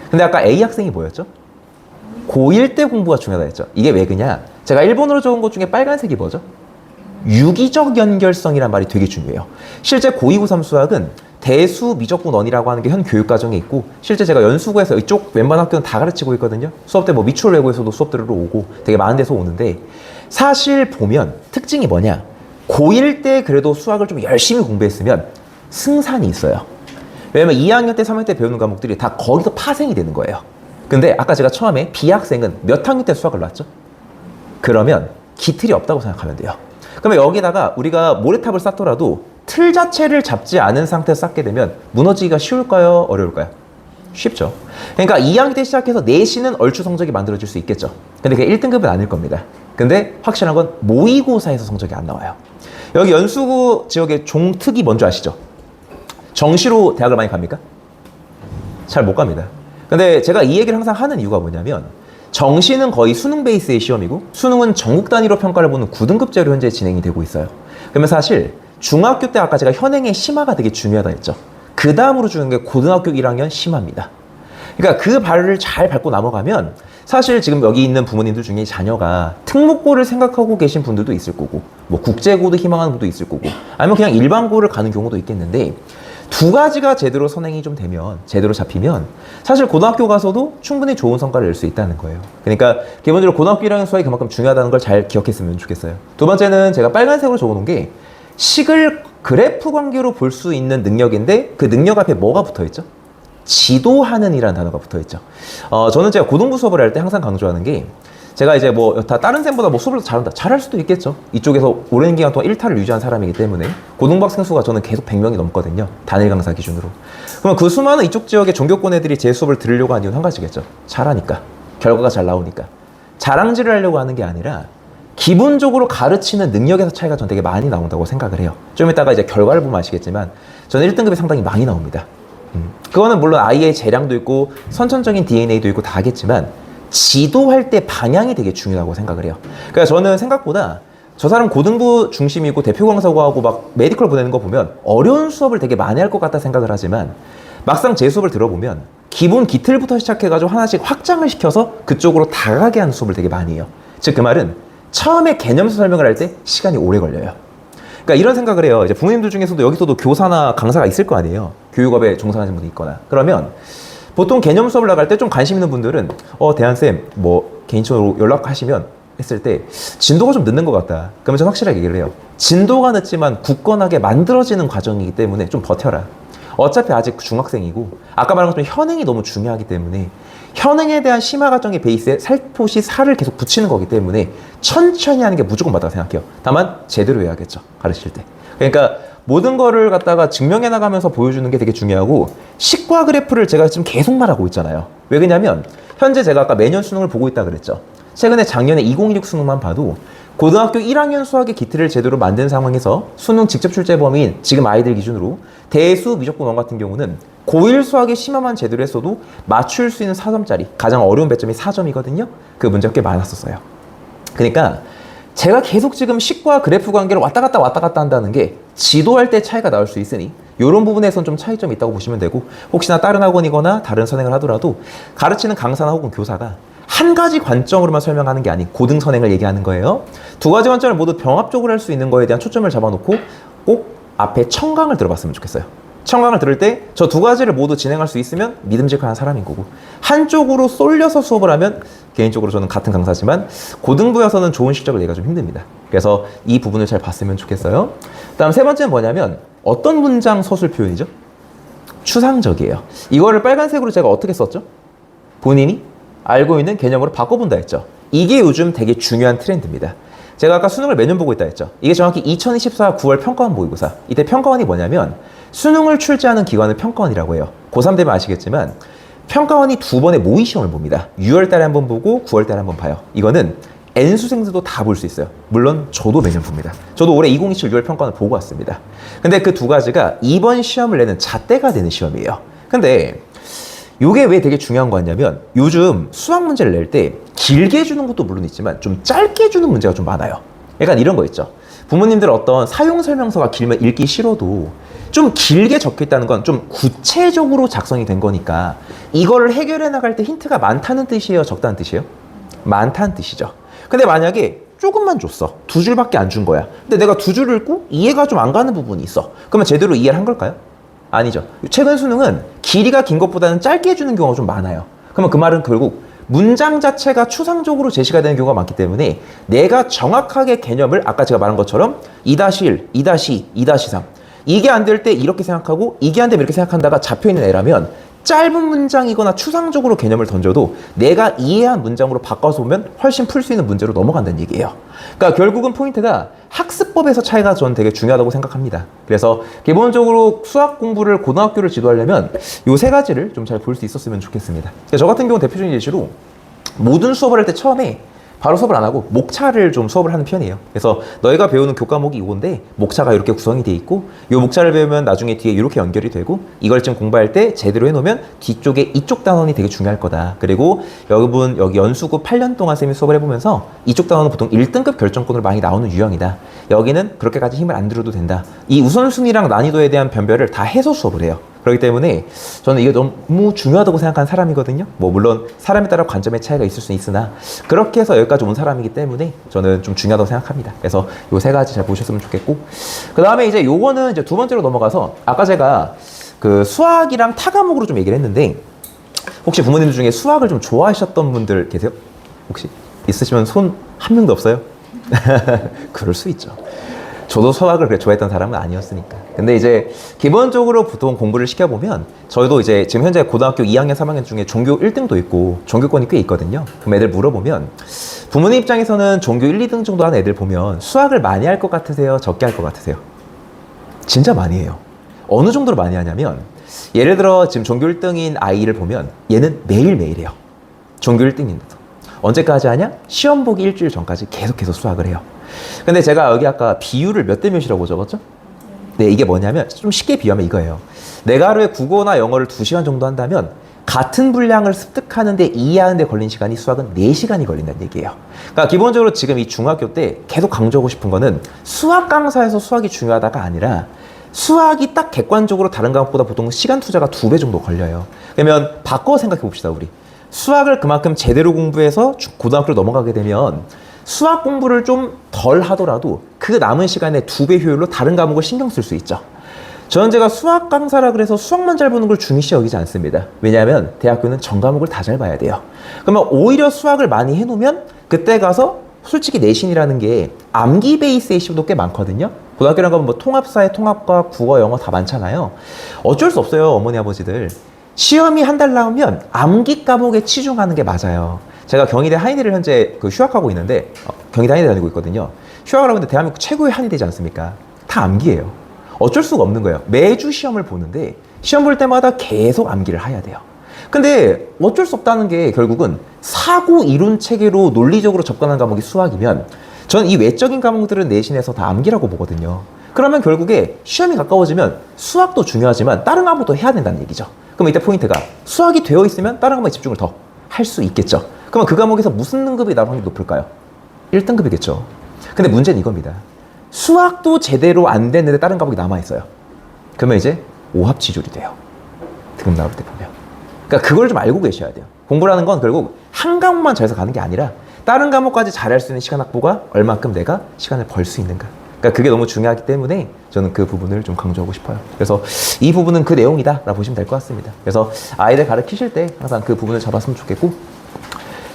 근데 아까 A 학생이 뭐였죠? 고1 때 공부가 중요하다 했죠. 이게 왜 그냐? 제가 일본어로 적은 것 중에 빨간색이 뭐죠? 유기적 연결성이란 말이 되게 중요해요. 실제 고2, 고3 수학은 대수 미적분 원이라고 하는 게 현 교육과정에 있고, 실제 제가 연수구에서 이쪽 웬만한 학교는 다 가르치고 있거든요. 수업 때 뭐 미추홀 외고에서도 수업 들으러 오고 되게 많은 데서 오는데, 사실 보면 특징이 뭐냐? 고1 때 그래도 수학을 좀 열심히 공부했으면 승산이 있어요. 왜냐면 2학년 때, 3학년 때 배우는 과목들이 다 거기서 파생이 되는 거예요. 근데 아까 제가 처음에 B학생은 몇 학년 때 수학을 놨죠? 그러면 기틀이 없다고 생각하면 돼요. 그러면 여기다가 우리가 모래탑을 쌓더라도 틀 자체를 잡지 않은 상태에서 쌓게 되면 무너지기가 쉬울까요? 어려울까요? 쉽죠. 그러니까 2학년 때 시작해서 내신은 얼추 성적이 만들어질 수 있겠죠. 근데 그게 1등급은 아닐 겁니다. 근데 확실한 건 모의고사에서 성적이 안 나와요. 여기 연수구 지역의 종특이 뭔지 아시죠? 정시로 대학을 많이 갑니까? 잘 못 갑니다. 근데 제가 이 얘기를 항상 하는 이유가 뭐냐면, 정시는 거의 수능 베이스의 시험이고 수능은 전국 단위로 평가를 보는 9등급제로 현재 진행이 되고 있어요. 그러면 사실 중학교 때 아까 제가 현행의 심화가 되게 중요하다 했죠. 그 다음으로 주는 게 고등학교 1학년 심화입니다. 그러니까 그 발을 잘 밟고 넘어가면 사실 지금 여기 있는 부모님들 중에 자녀가 특목고를 생각하고 계신 분들도 있을 거고, 뭐 국제고도 희망하는 분도 있을 거고, 아니면 그냥 일반고를 가는 경우도 있겠는데, 두 가지가 제대로 선행이 좀 되면, 제대로 잡히면 사실 고등학교 가서도 충분히 좋은 성과를 낼 수 있다는 거예요. 그러니까 기본적으로 고등학교 1학년 수학이 그만큼 중요하다는 걸 잘 기억했으면 좋겠어요. 두 번째는 제가 빨간색으로 적어놓은 게 식을 그래프 관계로 볼 수 있는 능력인데, 그 능력 앞에 뭐가 붙어있죠? 지도하는 이라는 단어가 붙어있죠. 저는 제가 고등부 수업을 할 때 항상 강조하는 게, 제가 이제 뭐 다 다른 쌤보다 뭐 수업을 더 잘한다, 잘할 수도 있겠죠. 이쪽에서 오랜 기간 동안 1타를 유지한 사람이기 때문에 고등부 학생 수가 저는 계속 100명이 넘거든요. 단일 강사 기준으로. 그러면 그 수많은 이쪽 지역의 전교권 애들이 제 수업을 들으려고 하는 이유는 한 가지겠죠. 잘하니까, 결과가 잘 나오니까. 자랑질을 하려고 하는 게 아니라 기본적으로 가르치는 능력에서 차이가 전 되게 많이 나온다고 생각을 해요. 좀 이따가 이제 결과를 보면 아시겠지만 저는 1등급이 상당히 많이 나옵니다. 그거는 물론 아이의 재량도 있고 선천적인 DNA도 있고 다 하겠지만, 지도할 때 방향이 되게 중요하다고 생각을 해요. 그러니까 저는 생각보다 저 사람 고등부 중심이고 대표 강사고 하고 막 메디컬 보내는 거 보면 어려운 수업을 되게 많이 할 것 같다 생각을 하지만, 막상 제 수업을 들어보면 기본 기틀부터 시작해가지고 하나씩 확장을 시켜서 그쪽으로 다가게 하는 수업을 되게 많이 해요. 즉 그 말은 처음에 개념서 설명을 할 때 시간이 오래 걸려요. 그러니까 이런 생각을 해요. 이제 부모님들 중에서도 여기서도 교사나 강사가 있을 거 아니에요. 교육업에 종사하는 분이 있거나. 그러면 보통 개념 수업을 나갈 때 좀 관심 있는 분들은 대한쌤 뭐 개인적으로 연락하시면 했을 때 진도가 좀 늦는 것 같다. 그러면 좀 확실하게 얘기를 해요. 진도가 늦지만 굳건하게 만들어지는 과정이기 때문에 좀 버텨라. 어차피 아직 중학생이고 아까 말한 것처럼 현행이 너무 중요하기 때문에 현행에 대한 심화 과정의 베이스에 살포시 살을 계속 붙이는 거기 때문에 천천히 하는 게 무조건 맞다고 생각해요. 다만 제대로 해야겠죠, 가르칠 때. 그러니까 모든 거를 갖다가 증명해 나가면서 보여주는 게 되게 중요하고, 식과 그래프를 제가 지금 계속 말하고 있잖아요. 왜 그러냐면 현재 제가 아까 매년 수능을 보고 있다 그랬죠. 최근에 작년에 2016 수능만 봐도 고등학교 1학년 수학의 기틀을 제대로 만든 상황에서 수능 직접 출제 범위인 지금 아이들 기준으로 대수 미적분 원 같은 경우는 고1 수학의 심화만 제대로 했어도 맞출 수 있는 4점짜리 가장 어려운 배점이 4점이거든요. 그 문제가 꽤 많았었어요. 그러니까 제가 계속 지금 식과 그래프 관계를 왔다 갔다 한다는 게 지도할 때 차이가 나올 수 있으니 이런 부분에선 좀 차이점이 있다고 보시면 되고, 혹시나 다른 학원이거나 다른 선행을 하더라도 가르치는 강사나 혹은 교사가 한 가지 관점으로만 설명하는 게 아닌 고등 선행을 얘기하는 거예요. 두 가지 관점을 모두 병합적으로 할 수 있는 거에 대한 초점을 잡아놓고 꼭 앞에 청강을 들어봤으면 좋겠어요. 청강을 들을 때 저 두 가지를 모두 진행할 수 있으면 믿음직한 사람인 거고, 한쪽으로 쏠려서 수업을 하면 개인적으로 저는 같은 강사지만 고등부여서는 좋은 실적을 내기가 좀 힘듭니다. 그래서 이 부분을 잘 봤으면 좋겠어요. 다음 세 번째는 뭐냐면 어떤 문장 서술 표현이죠? 추상적이에요. 이거를 빨간색으로 제가 어떻게 썼죠? 본인이 알고 있는 개념으로 바꿔본다 했죠. 이게 요즘 되게 중요한 트렌드입니다. 제가 아까 수능을 매년 보고 있다 했죠. 이게 정확히 2024 9월 평가원 모의고사. 이때 평가원이 뭐냐면 수능을 출제하는 기관을 평가원이라고 해요. 고3 되면 아시겠지만 평가원이 두 번의 모의 시험을 봅니다. 6월 달에 한 번 보고 9월 달에 한 번 봐요. 이거는 N수생들도 다 볼 수 있어요. 물론 저도 매년 봅니다. 저도 올해 2027 6월 평가원을 보고 왔습니다. 근데 그 두 가지가 이번 시험을 내는 잣대가 되는 시험이에요. 근데 이게 왜 되게 중요한 거 같냐면 요즘 수학 문제를 낼 때 길게 주는 것도 물론 있지만 좀 짧게 주는 문제가 좀 많아요. 약간 이런 거 있죠. 부모님들 어떤 사용 설명서가 길면 읽기 싫어도 좀 길게 적혀 있다는 건 좀 구체적으로 작성이 된 거니까 이거를 해결해 나갈 때 힌트가 많다는 뜻이에요, 적다는 뜻이에요? 많다는 뜻이죠. 근데 만약에 조금만 줬어. 두 줄밖에 안 준 거야. 근데 내가 두 줄을 읽고 이해가 좀 안 가는 부분이 있어. 그러면 제대로 이해를 한 걸까요? 아니죠. 최근 수능은 길이가 긴 것보다는 짧게 해주는 경우가 좀 많아요. 그러면 그 말은 결국 문장 자체가 추상적으로 제시가 되는 경우가 많기 때문에 내가 정확하게 개념을 아까 제가 말한 것처럼 2-1, 2-2, 2-3 이게 안 될 때 이렇게 생각하고 이게 안 되면 이렇게 생각한다가 잡혀있는 애라면 짧은 문장이거나 추상적으로 개념을 던져도 내가 이해한 문장으로 바꿔서 보면 훨씬 풀 수 있는 문제로 넘어간다는 얘기예요. 그러니까 결국은 포인트가 학습법에서 차이가 저는 되게 중요하다고 생각합니다. 그래서 기본적으로 수학 공부를 고등학교를 지도하려면 이 세 가지를 좀 잘 볼 수 있었으면 좋겠습니다. 저 같은 경우는 대표적인 예시로 모든 수업을 할 때 처음에 바로 수업을 안 하고 목차를 좀 수업을 하는 편이에요. 그래서 너희가 배우는 교과목이 이건데 목차가 이렇게 구성이 돼 있고 이 목차를 배우면 나중에 뒤에 이렇게 연결이 되고 이걸 지금 공부할 때 제대로 해놓으면 뒤쪽에 이쪽 단원이 되게 중요할 거다. 그리고 여러분 여기 연수구 8년 동안 쌤이 수업을 해보면서 이쪽 단원은 보통 1등급 결정권으로 많이 나오는 유형이다. 여기는 그렇게까지 힘을 안 들여도 된다. 이 우선순위랑 난이도에 대한 변별을 다 해서 수업을 해요. 그렇기 때문에 저는 이게 너무 중요하다고 생각하는 사람이거든요. 뭐 물론 사람에 따라 관점의 차이가 있을 수는 있으나 그렇게 해서 여기까지 온 사람이기 때문에 저는 좀 중요하다고 생각합니다. 그래서 요 세 가지 잘 보셨으면 좋겠고, 그 다음에 이제 요거는 이제 두 번째로 넘어가서 아까 제가 그 수학이랑 타 과목으로 좀 얘기를 했는데 혹시 부모님들 중에 수학을 좀 좋아하셨던 분들 계세요? 혹시 있으시면 손 한 명도 없어요? 그럴 수 있죠. 저도 수학을 그렇게 좋아했던 사람은 아니었으니까. 근데 이제 기본적으로 보통 공부를 시켜보면 저희도 이제 지금 현재 고등학교 2학년, 3학년 중에 종교 1등도 있고 종교권이 꽤 있거든요. 그럼 애들 물어보면 부모님 입장에서는 종교 1, 2등 정도 하는 애들 보면 수학을 많이 할 것 같으세요? 적게 할 것 같으세요? 진짜 많이 해요. 어느 정도로 많이 하냐면 예를 들어 지금 종교 1등인 아이를 보면 얘는 매일매일 해요. 종교 1등인데도. 언제까지 하냐? 시험 보기 일주일 전까지 계속해서 수학을 해요. 근데 제가 여기 아까 비율을 몇 대 몇이라고 적었죠? 네, 이게 뭐냐면 좀 쉽게 비유하면 이거예요. 내가 하루에 국어나 영어를 2시간 정도 한다면 같은 분량을 습득하는데 이해하는데 걸린 시간이 수학은 4시간이 걸린다는 얘기예요. 그러니까 기본적으로 지금 이 중학교 때 계속 강조하고 싶은 거는 수학 강사에서 수학이 중요하다가 아니라 수학이 딱 객관적으로 다른 과목보다 보통 시간 투자가 2배 정도 걸려요. 그러면 바꿔 생각해 봅시다, 우리. 수학을 그만큼 제대로 공부해서 고등학교로 넘어가게 되면 수학 공부를 좀 덜 하더라도 그 남은 시간에 2배 효율로 다른 과목을 신경 쓸 수 있죠. 저는 제가 수학 강사라 그래서 수학만 잘 보는 걸 중요시 여기지 않습니다. 왜냐하면 대학교는 전 과목을 다 잘 봐야 돼요. 그러면 오히려 수학을 많이 해놓으면 그때 가서 솔직히 내신이라는 게 암기 베이스의 시험도 꽤 많거든요. 고등학교라는 건 뭐 통합사회, 통합과학, 국어, 영어 다 많잖아요. 어쩔 수 없어요, 어머니 아버지들. 시험이 한 달 나오면 암기 과목에 치중하는 게 맞아요. 제가 경희대 한의대를 현재 휴학하고 있는데 경희대 한의대 다니고 있거든요. 휴학을 하고 있는데 대한민국 최고의 한의대지 않습니까? 다 암기예요. 어쩔 수가 없는 거예요. 매주 시험을 보는데 시험 볼 때마다 계속 암기를 해야 돼요. 근데 어쩔 수 없다는 게 결국은 사고 이론 체계로 논리적으로 접근하는 과목이 수학이면 저는 이 외적인 과목들은 내신에서 다 암기라고 보거든요. 그러면 결국에 시험이 가까워지면 수학도 중요하지만 다른 과목도 해야 된다는 얘기죠. 그럼 이때 포인트가 수학이 되어 있으면 다른 과목에 집중을 더 할 수 있겠죠. 그러면 그 과목에서 무슨 등급이 나올 확률이 높을까요? 1등급이겠죠. 근데 문제는 이겁니다. 수학도 제대로 안 됐는데 다른 과목이 남아있어요. 그러면 이제 오합지졸이 돼요. 등급 나올 때 보면. 그러니까 그걸 좀 알고 계셔야 돼요. 공부라는 건 결국 한 과목만 잘해서 가는 게 아니라 다른 과목까지 잘할 수 있는 시간 확보가 얼마큼 내가 시간을 벌 수 있는가. 그러니까 그게 너무 중요하기 때문에 저는 그 부분을 좀 강조하고 싶어요. 그래서 이 부분은 그 내용이다 라고 보시면 될 것 같습니다. 그래서 아이들 가르치실 때 항상 그 부분을 잡았으면 좋겠고,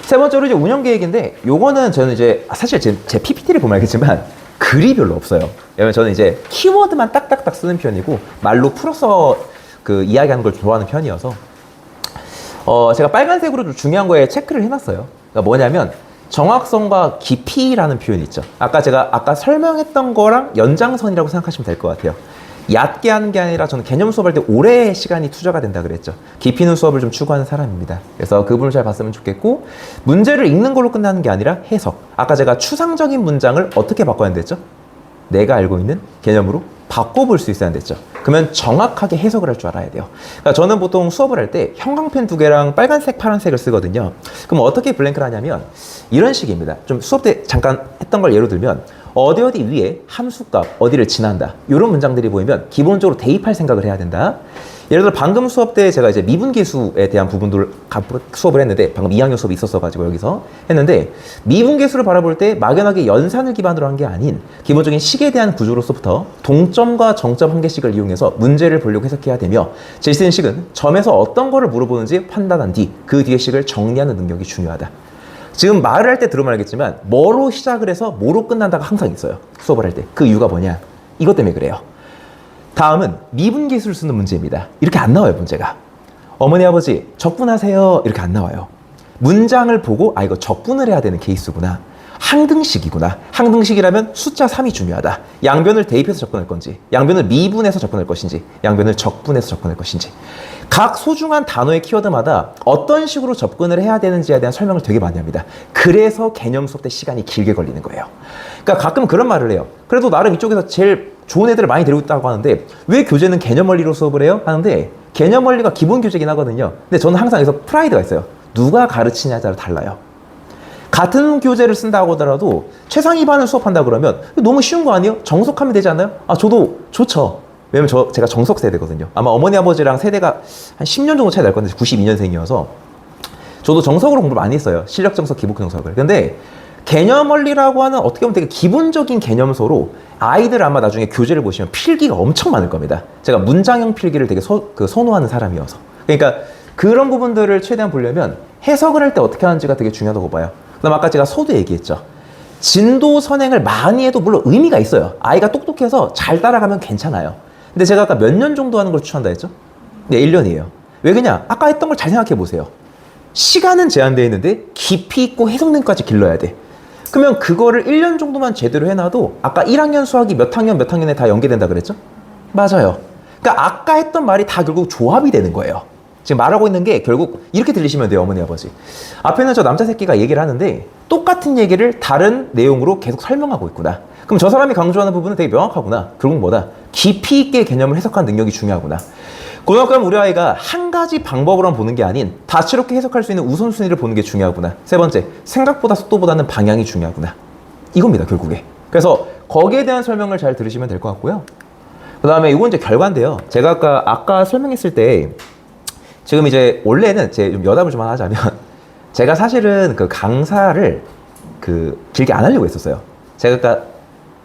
세 번째로 이제 운영 계획인데, 요거는 저는 이제 사실 제 PPT를 보면 알겠지만 글이 별로 없어요. 왜냐면 저는 이제 키워드만 딱딱딱 쓰는 편이고 말로 풀어서 그 이야기하는 걸 좋아하는 편이어서 제가 빨간색으로 좀 중요한 거에 체크를 해놨어요. 그러니까 뭐냐면 정확성과 깊이라는 표현이 있죠. 제가 설명했던 거랑 연장선이라고 생각하시면 될 것 같아요. 얕게 하는 게 아니라 저는 개념 수업할 때 오래 시간이 투자가 된다 그랬죠. 깊이 있는 수업을 좀 추구하는 사람입니다. 그래서 그 부분을 잘 봤으면 좋겠고, 문제를 읽는 걸로 끝나는 게 아니라 해석. 아까 제가 추상적인 문장을 어떻게 바꿔야 한댔죠? 내가 알고 있는 개념으로 바꿔볼 수 있어야 한댔죠. 그러면 정확하게 해석을 할 줄 알아야 돼요. 그러니까 저는 보통 수업을 할 때 형광펜 2개랑 빨간색, 파란색을 쓰거든요. 그럼 어떻게 블랭크를 하냐면 이런 식입니다. 좀 수업 때 잠깐 했던 걸 예로 들면 어디 위에 함수값 어디를 지난다, 이런 문장들이 보이면 기본적으로 대입할 생각을 해야 된다. 예를 들어 방금 수업 때 제가 이제 미분계수에 대한 부분들을 수업을 했는데, 방금 2학년 수업이 있었어가지고 여기서 했는데, 미분계수를 바라볼 때 막연하게 연산을 기반으로 한 게 아닌 기본적인 식에 대한 구조로서부터 동점과 정점 한 개씩을 이용해서 문제를 보려고 해석해야 되며, 제시된 식은 점에서 어떤 거를 물어보는지 판단한 뒤 그 뒤의 식을 정리하는 능력이 중요하다. 지금 말을 할 때 들으면 알겠지만 뭐로 시작을 해서 뭐로 끝난다가 항상 있어요. 수업을 할 때. 그 이유가 뭐냐? 이것 때문에 그래요. 다음은 미분계수를 쓰는 문제입니다. 이렇게 안 나와요, 문제가. 어머니, 아버지, 적분하세요. 이렇게 안 나와요. 문장을 보고 이거 적분을 해야 되는 케이스구나. 항등식이구나. 항등식이라면 숫자 3이 중요하다. 양변을 대입해서 접근할 건지, 양변을 미분해서 접근할 것인지, 양변을 적분해서 접근할 것인지. 각 소중한 단어의 키워드마다 어떤 식으로 접근을 해야 되는지에 대한 설명을 되게 많이 합니다. 그래서 개념 수업 때 시간이 길게 걸리는 거예요. 그러니까 가끔 그런 말을 해요. 그래도 나름 이쪽에서 제일 좋은 애들을 많이 데리고 있다고 하는데 왜 교재는 개념 원리로 수업을 해요? 하는데 개념 원리가 기본 교재긴 하거든요. 근데 저는 항상 여기서 프라이드가 있어요. 누가 가르치냐에 따라 달라요. 같은 교재를 쓴다고 하더라도 최상 위반을 수업한다 그러면 너무 쉬운 거 아니에요? 정석하면 되지 않나요? 저도 좋죠. 왜냐면 제가 정석 세대거든요. 아마 어머니 아버지랑 세대가 한 10년 정도 차이 날 건데 92년생이어서 저도 정석으로 공부를 많이 했어요. 실력 정석, 기복 정석을. 근데 개념 원리라고 하는 어떻게 보면 되게 기본적인 개념서로 아이들 아마 나중에 교재를 보시면 필기가 엄청 많을 겁니다. 제가 문장형 필기를 되게 선호하는 사람이어서. 그러니까 그런 부분들을 최대한 보려면 해석을 할 때 어떻게 하는지가 되게 중요하다고 봐요. 그다음 아까 제가 서두 얘기했죠. 진도 선행을 많이 해도 물론 의미가 있어요. 아이가 똑똑해서 잘 따라가면 괜찮아요. 근데 제가 아까 몇 년 정도 하는 걸 추천한다 했죠? 네, 1년이에요. 왜 그냥 아까 했던 걸 잘 생각해 보세요. 시간은 제한되어 있는데 깊이 있고 해석력까지 길러야 돼. 그러면 그거를 1년 정도만 제대로 해놔도 아까 1학년 수학이 몇 학년에 다 연계된다 그랬죠? 맞아요. 그러니까 아까 했던 말이 다 결국 조합이 되는 거예요. 지금 말하고 있는 게 결국 이렇게 들리시면 돼요, 어머니 아버지. 앞에는 저 남자 새끼가 얘기를 하는데 똑같은 얘기를 다른 내용으로 계속 설명하고 있구나. 그럼 저 사람이 강조하는 부분은 되게 명확하구나. 결국 뭐다? 깊이 있게 개념을 해석하는 능력이 중요하구나. 고등학교 가면 우리 아이가 한 가지 방법으로만 보는 게 아닌 다채롭게 해석할 수 있는 우선순위를 보는 게 중요하구나. 세 번째, 생각보다 속도보다는 방향이 중요하구나. 이겁니다, 결국에. 그래서 거기에 대한 설명을 잘 들으시면 될 것 같고요. 그 다음에 이건 이제 결과인데요. 제가 아까 설명했을 때 지금 이제 원래는 제 좀 여담을 좀 하나 하자면 제가 사실은 그 강사를 길게 안 하려고 했었어요. 제가 아까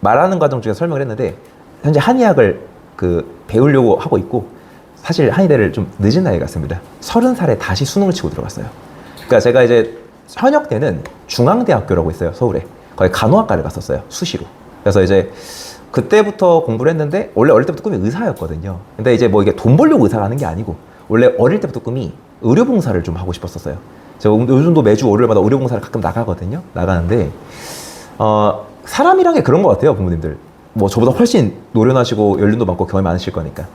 말하는 과정 중에 설명을 했는데 현재 한의학을 배우려고 하고 있고 사실 한의대를 좀 늦은 나이에 갔습니다. 30살에 다시 수능을 치고 들어갔어요. 그러니까 제가 이제 현역 때는 중앙대학교라고 있어요, 서울에. 거기 간호학과를 갔었어요, 수시로. 그래서 이제 그때부터 공부를 했는데 원래 어릴 때부터 꿈이 의사였거든요. 근데 이제 뭐 이게 돈 벌려고 의사를 하는 게 아니고 원래 어릴 때부터 꿈이 의료봉사를 좀 하고 싶었었어요. 제가 요즘도 매주 월요일마다 의료봉사를 가끔 나가거든요. 나가는데 사람이란 게 그런 것 같아요, 부모님들. 뭐 저보다 훨씬 노련하시고 연륜도 많고 경험이 많으실 거니까.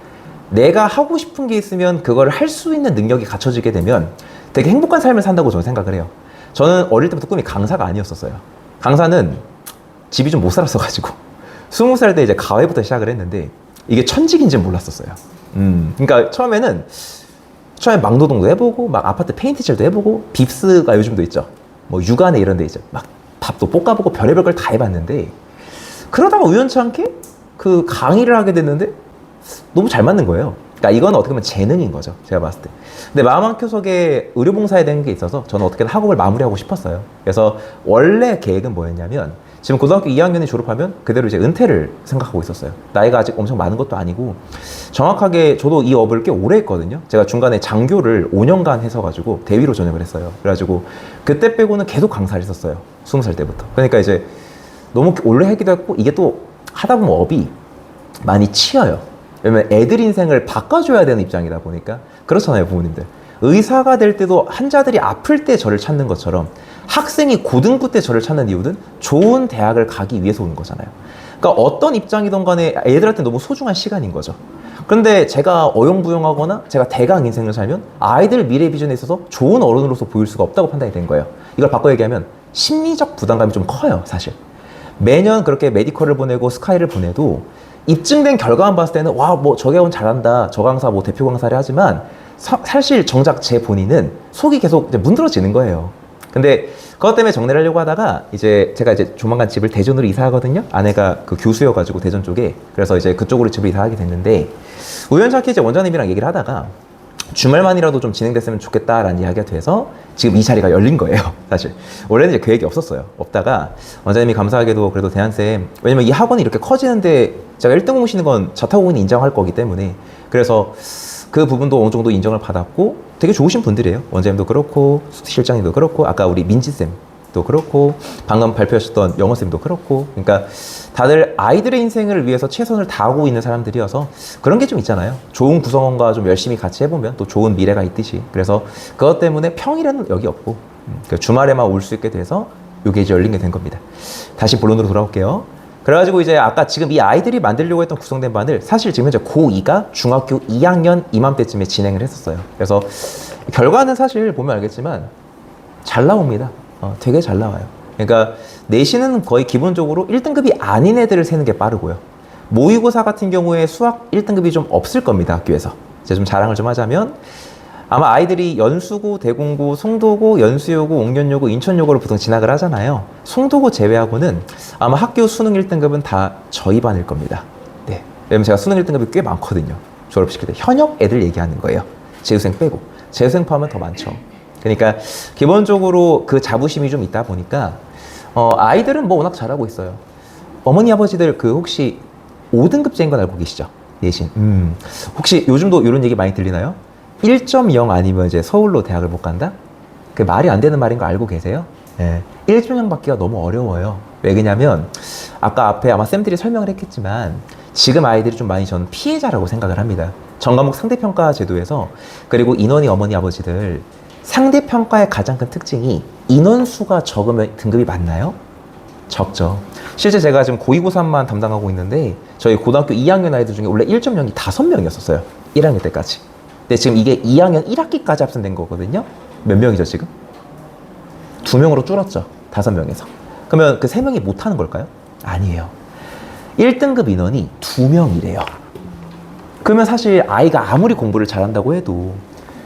내가 하고 싶은 게 있으면 그걸 할 수 있는 능력이 갖춰지게 되면 되게 행복한 삶을 산다고 저는 생각을 해요. 저는 어릴 때부터 꿈이 강사가 아니었었어요. 강사는 집이 좀 못 살았어가지고 20살 때 이제 가회부터 시작을 했는데 이게 천직인지는 몰랐었어요. 그러니까 처음에 막노동도 해보고 막 아파트 페인트 칠도 해보고 빕스가 요즘도 있죠. 뭐 육안에 이런 데 있죠. 막 밥도 볶아보고 별의별 걸 다 해봤는데 그러다가 우연치 않게 그 강의를 하게 됐는데 너무 잘 맞는 거예요. 그러니까 이건 어떻게 보면 재능인 거죠. 제가 봤을 때. 근데 마음학교석에 의료봉사에 대한 게 있어서 저는 어떻게든 학업을 마무리하고 싶었어요. 그래서 원래 계획은 뭐였냐면 지금 고등학교 2학년이 졸업하면 그대로 이제 은퇴를 생각하고 있었어요. 나이가 아직 엄청 많은 것도 아니고 정확하게 저도 이 업을 꽤 오래 했거든요. 제가 중간에 장교를 5년간 해서가지고 대위로 전역을 했어요. 그래가지고 그때 빼고는 계속 강사를 했었어요. 20살 때부터. 그러니까 이제 너무 오래 하기도 했고 이게 또 하다 보면 업이 많이 치여요. 왜냐면 애들 인생을 바꿔줘야 되는 입장이다 보니까 그렇잖아요, 부모님들. 의사가 될 때도 환자들이 아플 때 저를 찾는 것처럼 학생이 고등부 때 저를 찾는 이유는 좋은 대학을 가기 위해서 오는 거잖아요. 그러니까 어떤 입장이든 간에 애들한테 너무 소중한 시간인 거죠. 그런데 제가 어영부영하거나 제가 대강 인생을 살면 아이들 미래 비전에 있어서 좋은 어른으로서 보일 수가 없다고 판단이 된 거예요. 이걸 바꿔 얘기하면 심리적 부담감이 좀 커요, 사실. 매년 그렇게 메디컬을 보내고 스카이를 보내도 입증된 결과만 봤을 때는 와, 뭐 저 개원 잘한다, 저 강사 뭐 대표 강사를 하지만 사실 정작 제 본인은 속이 계속 이제 문드러지는 거예요. 근데 그것 때문에 정리를 하려고 하다가 이제 제가 이제 조만간 집을 대전으로 이사하거든요. 아내가 그 교수여가지고 대전 쪽에. 그래서 이제 그쪽으로 집을 이사하게 됐는데 우연찮게 이제 원장님이랑 얘기를 하다가 주말만이라도 좀 진행됐으면 좋겠다라는 이야기가 돼서 지금 이 자리가 열린 거예요, 사실. 원래는 이제 계획이 없었어요. 없다가 원장님이 감사하게도 그래도 대한쌤, 왜냐면 이 학원이 이렇게 커지는데 제가 1등 오시는 건 자타공인이 인정할 거기 때문에 그래서 그 부분도 어느 정도 인정을 받았고 되게 좋으신 분들이에요. 원장님도 그렇고 실장님도 그렇고 아까 우리 민지쌤도 그렇고 방금 발표하셨던 영어쌤도 그렇고 그러니까 다들 아이들의 인생을 위해서 최선을 다하고 있는 사람들이어서 그런 게 좀 있잖아요. 좋은 구성원과 좀 열심히 같이 해보면 또 좋은 미래가 있듯이 그래서 그것 때문에 평일에는 여기 없고 주말에만 올 수 있게 돼서 요게 이제 열린 게 된 겁니다. 다시 본론으로 돌아올게요. 그래가지고 이제 아까 지금 이 아이들이 만들려고 했던 구성된 반을 사실 지금 현재 고2가 중학교 2학년 이맘때쯤에 진행을 했었어요. 그래서 결과는 사실 보면 알겠지만 잘 나옵니다. 되게 잘 나와요. 그러니까 내신은 거의 기본적으로 1등급이 아닌 애들을 세는 게 빠르고요. 모의고사 같은 경우에 수학 1등급이 좀 없을 겁니다, 학교에서. 제가 좀 자랑을 좀 하자면 아마 아이들이 연수고, 대공고, 송도고, 연수여고, 옥년여고, 인천여고를 보통 진학을 하잖아요. 송도고 제외하고는 아마 학교 수능 1등급은 다 저희 반일 겁니다. 네. 왜냐면 제가 수능 1등급이 꽤 많거든요. 졸업시킬 때. 현역 애들 얘기하는 거예요. 재수생 빼고. 재수생 포함은 더 많죠. 그러니까 기본적으로 그 자부심이 좀 있다 보니까 아이들은 뭐 워낙 잘하고 있어요. 어머니 아버지들 그 혹시 5등급제인 건 알고 계시죠? 내신. 혹시 요즘도 이런 얘기 많이 들리나요? 1.0 아니면 이제 서울로 대학을 못 간다? 그 말이 안 되는 말인 거 알고 계세요? 네. 1.0 받기가 너무 어려워요. 왜 그러냐면 아까 앞에 아마 쌤들이 설명을 했겠지만 지금 아이들이 좀 많이 저는 피해자라고 생각을 합니다. 전과목 상대평가 제도에서 그리고 인원이 어머니 아버지들 상대평가의 가장 큰 특징이 인원수가 적으면 등급이 맞나요? 적죠. 실제 제가 지금 고2고3만 담당하고 있는데 저희 고등학교 2학년 아이들 중에 원래 1.0이 5명이었었어요. 1학년 때까지. 근데 지금 이게 2학년 1학기까지 합산된 거거든요. 몇 명이죠 지금? 2명으로 줄었죠. 5명에서. 그러면 그 3명이 못하는 걸까요? 아니에요. 1등급 인원이 2명이래요. 그러면 사실 아이가 아무리 공부를 잘한다고 해도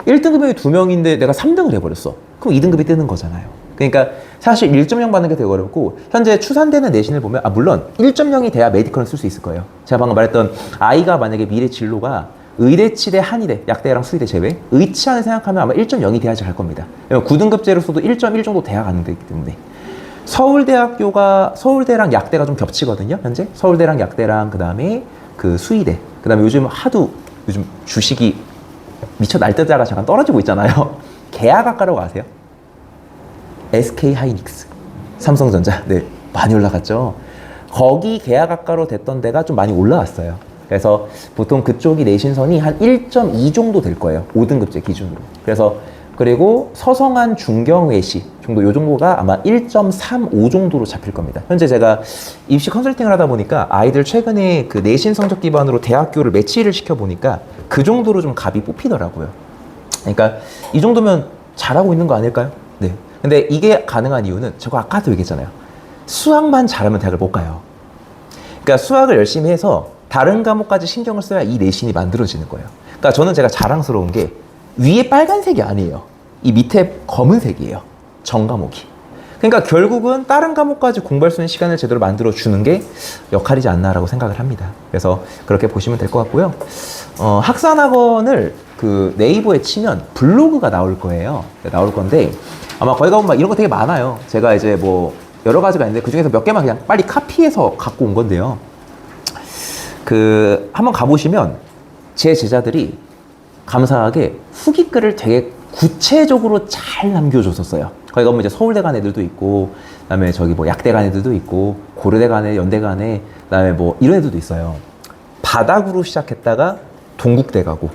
1등급이 2명인데 내가 3등을 해버렸어. 그럼 2등급이 뜨는 거잖아요. 그러니까 사실 1.0 받는 게 되게 어렵고 현재 추산되는 내신을 보면 물론 1.0이 돼야 메디컬은 쓸 수 있을 거예요. 제가 방금 말했던 아이가 만약에 미래 진로가 의대, 치대, 한의대, 약대랑 수의대 제외 의치안을 생각하면 아마 1.0이 돼야지 갈 겁니다. 9등급제로서도 1.1 정도 돼야 가는 데이기 때문에 서울대학교가 서울대랑 약대가 좀 겹치거든요. 현재 서울대랑 약대랑 그 다음에 그 수의대 그 다음에 요즘 주식이 미쳐 날뛰다가 잠깐 떨어지고 있잖아요. 계약학과라고 아세요? SK 하이닉스, 삼성전자, 네 많이 올라갔죠. 거기 계약학과로 됐던 데가 좀 많이 올라왔어요. 그래서 보통 그쪽이 내신선이 한 1.2 정도 될 거예요. 5등급제 기준으로. 그래서 그리고 서성한 중경외시 정도 요 정도가 아마 1.35 정도로 잡힐 겁니다. 현재 제가 입시 컨설팅을 하다 보니까 아이들 최근에 그 내신 성적 기반으로 대학교를 매치를 시켜 보니까 그 정도로 좀 값이 뽑히더라고요. 그러니까 이 정도면 잘하고 있는 거 아닐까요? 네. 근데 이게 가능한 이유는 제가 아까도 얘기했잖아요. 수학만 잘하면 대학을 못 가요. 그러니까 수학을 열심히 해서 다른 과목까지 신경을 써야 이 내신이 만들어지는 거예요. 그러니까 저는 제가 자랑스러운 게 위에 빨간색이 아니에요. 이 밑에 검은색이에요. 전 과목이. 그러니까 결국은 다른 과목까지 공부할 수 있는 시간을 제대로 만들어 주는 게 역할이지 않나라고 생각을 합니다. 그래서 그렇게 보시면 될 것 같고요. 학산학원을 그 네이버에 치면 블로그가 나올 거예요. 나올 건데 아마 거기 가보면 이런 거 되게 많아요. 제가 이제 뭐 여러 가지가 있는데 그 중에서 몇 개만 그냥 빨리 카피해서 갖고 온 건데요. 그 한번 가보시면 제 제자들이 감사하게 후기 글을 되게 구체적으로 잘 남겨줬었어요. 거기 가보면 이제 서울대 간 애들도 있고, 그다음에 저기 뭐 약대 간 애들도 있고, 고려대 간 애, 연대 간 애, 그다음에 뭐 이런 애들도 있어요. 바닥으로 시작했다가 동국대 가고,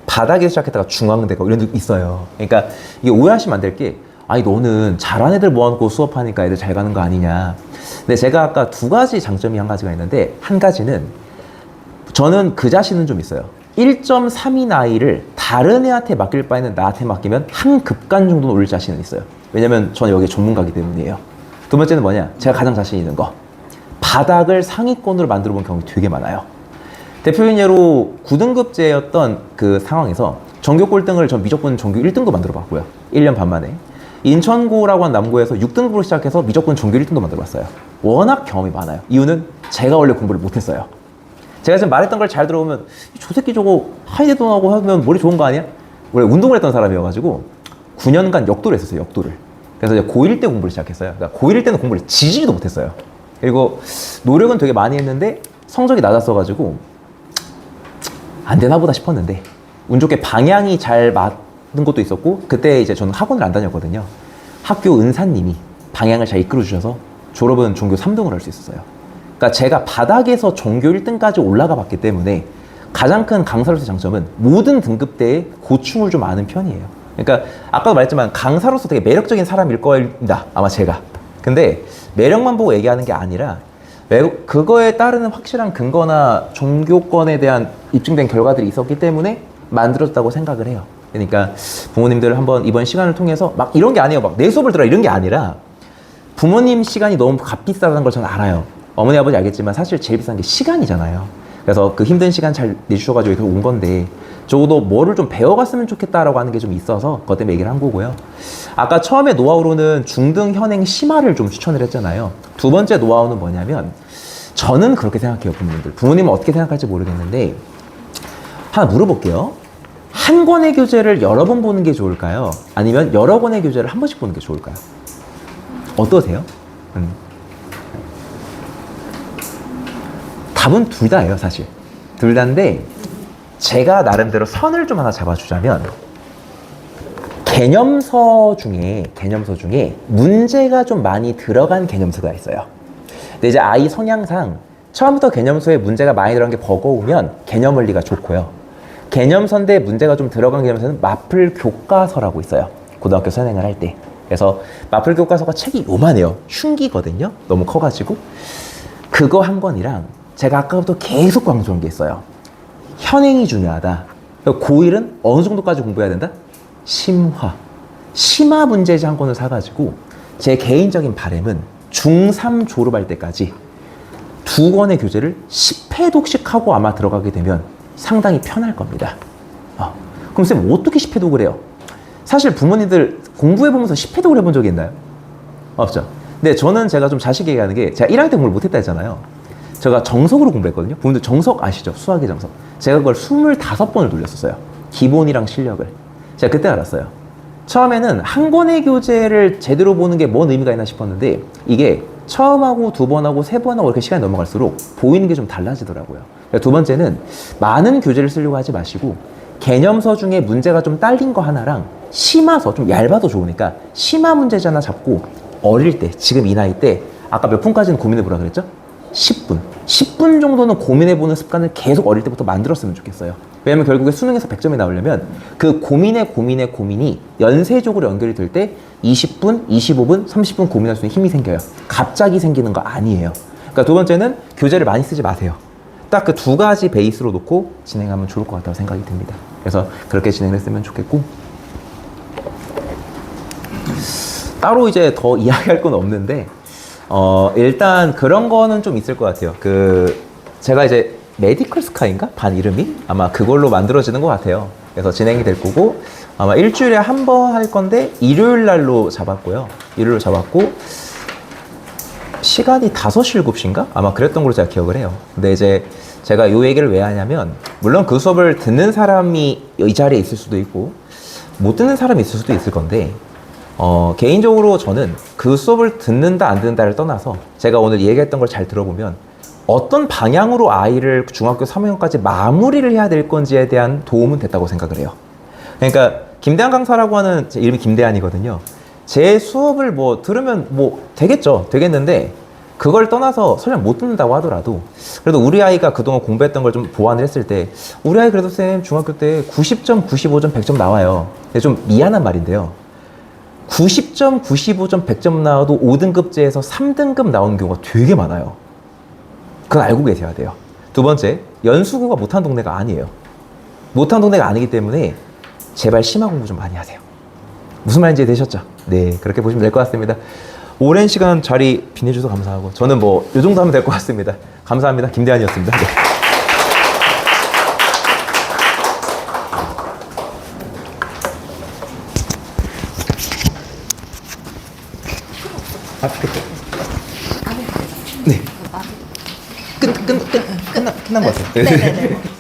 바닥에서 시작했다가 중앙대 가고 이런 애들 있어요. 그러니까 이게 오해하시면 안 될 게, 아니 너는 잘하는 애들 모아놓고 수업하니까 애들 잘 가는 거 아니냐. 근데 제가 아까 두 가지 장점이 한 가지가 있는데, 한 가지는 저는 그 자신은 좀 있어요. 1.3인 아이를 다른 애한테 맡길 바에는 나한테 맡기면 한 급간 정도는 올릴 자신은 있어요. 왜냐면 저는 여기 전문가이기 때문이에요. 두 번째는 뭐냐? 제가 가장 자신 있는 거. 바닥을 상위권으로 만들어 본 경험이 되게 많아요. 대표적인 예로 9등급제였던 그 상황에서 전교 꼴등을 전 미적분 전교 1등급 만들어 봤고요. 1년 반 만에. 인천고라고 한 남고에서 6등급으로 시작해서 미적분 전교 1등급 만들어 봤어요. 워낙 경험이 많아요. 이유는 제가 원래 공부를 못했어요. 제가 지금 말했던 걸 잘 들어보면 저 새끼 저거 하이데도 나고 하면 머리 좋은 거 아니야? 원래 운동을 했던 사람이어가지고 9년간 역도를 했었어요. 역도를. 그래서 이제 고1 때 공부를 시작했어요. 그러니까 고1 때는 공부를 지지도 못했어요. 그리고 노력은 되게 많이 했는데 성적이 낮았어가지고 안 되나 보다 싶었는데 운 좋게 방향이 잘 맞는 것도 있었고, 그때 이제 저는 학원을 안 다녔거든요. 학교 은사님이 방향을 잘 이끌어 주셔서 졸업은 전교 3등을 할 수 있었어요. 그러니까 제가 바닥에서 전교 1등까지 올라가 봤기 때문에 가장 큰 강사로서의 장점은 모든 등급대에 고충을 좀 아는 편이에요. 그러니까 아까도 말했지만 강사로서 되게 매력적인 사람일 겁니다. 아마 제가. 근데 매력만 보고 얘기하는 게 아니라 그거에 따르는 확실한 근거나 종교권에 대한 입증된 결과들이 있었기 때문에 만들었다고 생각을 해요. 그러니까 부모님들 한번 이번 시간을 통해서 막 이런 게 아니에요. 막 내 수업을 들어 이런 게 아니라 부모님 시간이 너무 값비싸다는 걸 저는 알아요. 어머니 아버지 알겠지만 사실 제일 비싼 게 시간이잖아요. 그래서 그 힘든 시간 잘 내주셔가지고 이렇게 온 건데 적어도 뭐를 좀 배워갔으면 좋겠다라고 하는 게 좀 있어서 그것 때문에 얘기를 한 거고요. 아까 처음에 노하우로는 중등 현행 심화를 좀 추천을 했잖아요. 두 번째 노하우는 뭐냐면 저는 그렇게 생각해요. 부모님은 어떻게 생각할지 모르겠는데 하나 물어볼게요. 한 권의 교재를 여러 번 보는 게 좋을까요? 아니면 여러 권의 교재를 한 번씩 보는 게 좋을까요? 어떠세요? 답은 둘 다예요, 사실. 둘 다인데 제가 나름대로 선을 좀 하나 잡아주자면 개념서 중에 문제가 좀 많이 들어간 개념서가 있어요. 근데 이제 아이 성향상 처음부터 개념서에 문제가 많이 들어간 게 버거우면 개념 원리가 좋고요. 개념서인데 문제가 좀 들어간 개념서는 마플 교과서라고 있어요. 고등학교 선행을 할 때. 그래서 마플 교과서가 책이 요만해요. 흉기거든요. 너무 커가지고. 그거 한 권이랑 제가 아까부터 계속 강조한 게 있어요. 현행이 중요하다. 고1은 어느 정도까지 공부해야 된다? 심화 문제지 한 권을 사가지고 제 개인적인 바람은 중3 졸업할 때까지 두 권의 교재를 10회독씩 하고 아마 들어가게 되면 상당히 편할 겁니다. 그럼 쌤 어떻게 10회독을 해요? 사실 부모님들 공부해보면서 10회독을 해본 적이 있나요? 없죠. 근데 저는 제가 좀 자식 얘기하는 게 제가 1학년 때 공부를 못했다 했잖아요. 제가 정석으로 공부했거든요. 부모님들 정석 아시죠? 수학의 정석. 제가 그걸 25번을 돌렸었어요. 기본이랑 실력을. 제가 그때 알았어요. 처음에는 한 권의 교재를 제대로 보는 게 뭔 의미가 있나 싶었는데 이게 처음하고 두 번하고 세 번하고 이렇게 시간이 넘어갈수록 보이는 게 좀 달라지더라고요. 두 번째는 많은 교재를 쓰려고 하지 마시고 개념서 중에 문제가 좀 딸린 거 하나랑 심화서 좀 얇아도 좋으니까 심화 문제지 하나 잡고 어릴 때 지금 이 나이 때 아까 몇 분까지는 고민해보라 그랬죠? 10분 정도는 고민해보는 습관을 계속 어릴 때부터 만들었으면 좋겠어요. 왜냐면 결국에 수능에서 100점이 나오려면 그 고민이 연쇄적으로 연결이 될 때 20분, 25분, 30분 고민할 수 있는 힘이 생겨요. 갑자기 생기는 거 아니에요. 그러니까 두 번째는 교재를 많이 쓰지 마세요. 딱 그 두 가지 베이스로 놓고 진행하면 좋을 것 같다고 생각이 듭니다. 그래서 그렇게 진행을 했으면 좋겠고 따로 이제 더 이야기할 건 없는데 일단 그런 거는 좀 있을 것 같아요. 제가 이제 메디컬 스카인가? 반 이름이? 아마 그걸로 만들어지는 것 같아요. 그래서 진행이 될 거고, 아마 일주일에 한 번 할 건데, 일요일 날로 잡았고요. 일요일로 잡았고, 시간이 5시, 7시인가? 아마 그랬던 걸로 제가 기억을 해요. 근데 이제 제가 이 얘기를 왜 하냐면, 물론 그 수업을 듣는 사람이 이 자리에 있을 수도 있고, 못 듣는 사람이 있을 수도 있을 건데, 개인적으로 저는 그 수업을 듣는다 안 듣는다를 떠나서 제가 오늘 얘기했던 걸 잘 들어보면 어떤 방향으로 아이를 중학교 3학년까지 마무리를 해야 될 건지에 대한 도움은 됐다고 생각을 해요. 그러니까 김대한 강사라고 하는, 제 이름이 김대한이거든요. 제 수업을 뭐 들으면 뭐 되겠죠. 되겠는데 그걸 떠나서 설령 못 듣는다고 하더라도 그래도 우리 아이가 그동안 공부했던 걸 좀 보완을 했을 때 우리 아이 그래도 쌤 중학교 때 90점, 95점, 100점 나와요. 근데 좀 미안한 말인데요. 90점, 95점, 100점 나와도 5등급제에서 3등급 나오는 경우가 되게 많아요. 그건 알고 계셔야 돼요. 두 번째, 연수구가 못한 동네가 아니에요. 못한 동네가 아니기 때문에 제발 심화 공부 좀 많이 하세요. 무슨 말인지 이해되셨죠? 네, 그렇게 보시면 될 것 같습니다. 오랜 시간 자리 빛내주셔서 감사하고 저는 뭐 이 정도 하면 될 것 같습니다. 감사합니다. 김대한이었습니다. 네. 네. 끝난 것 같아요. 네네네.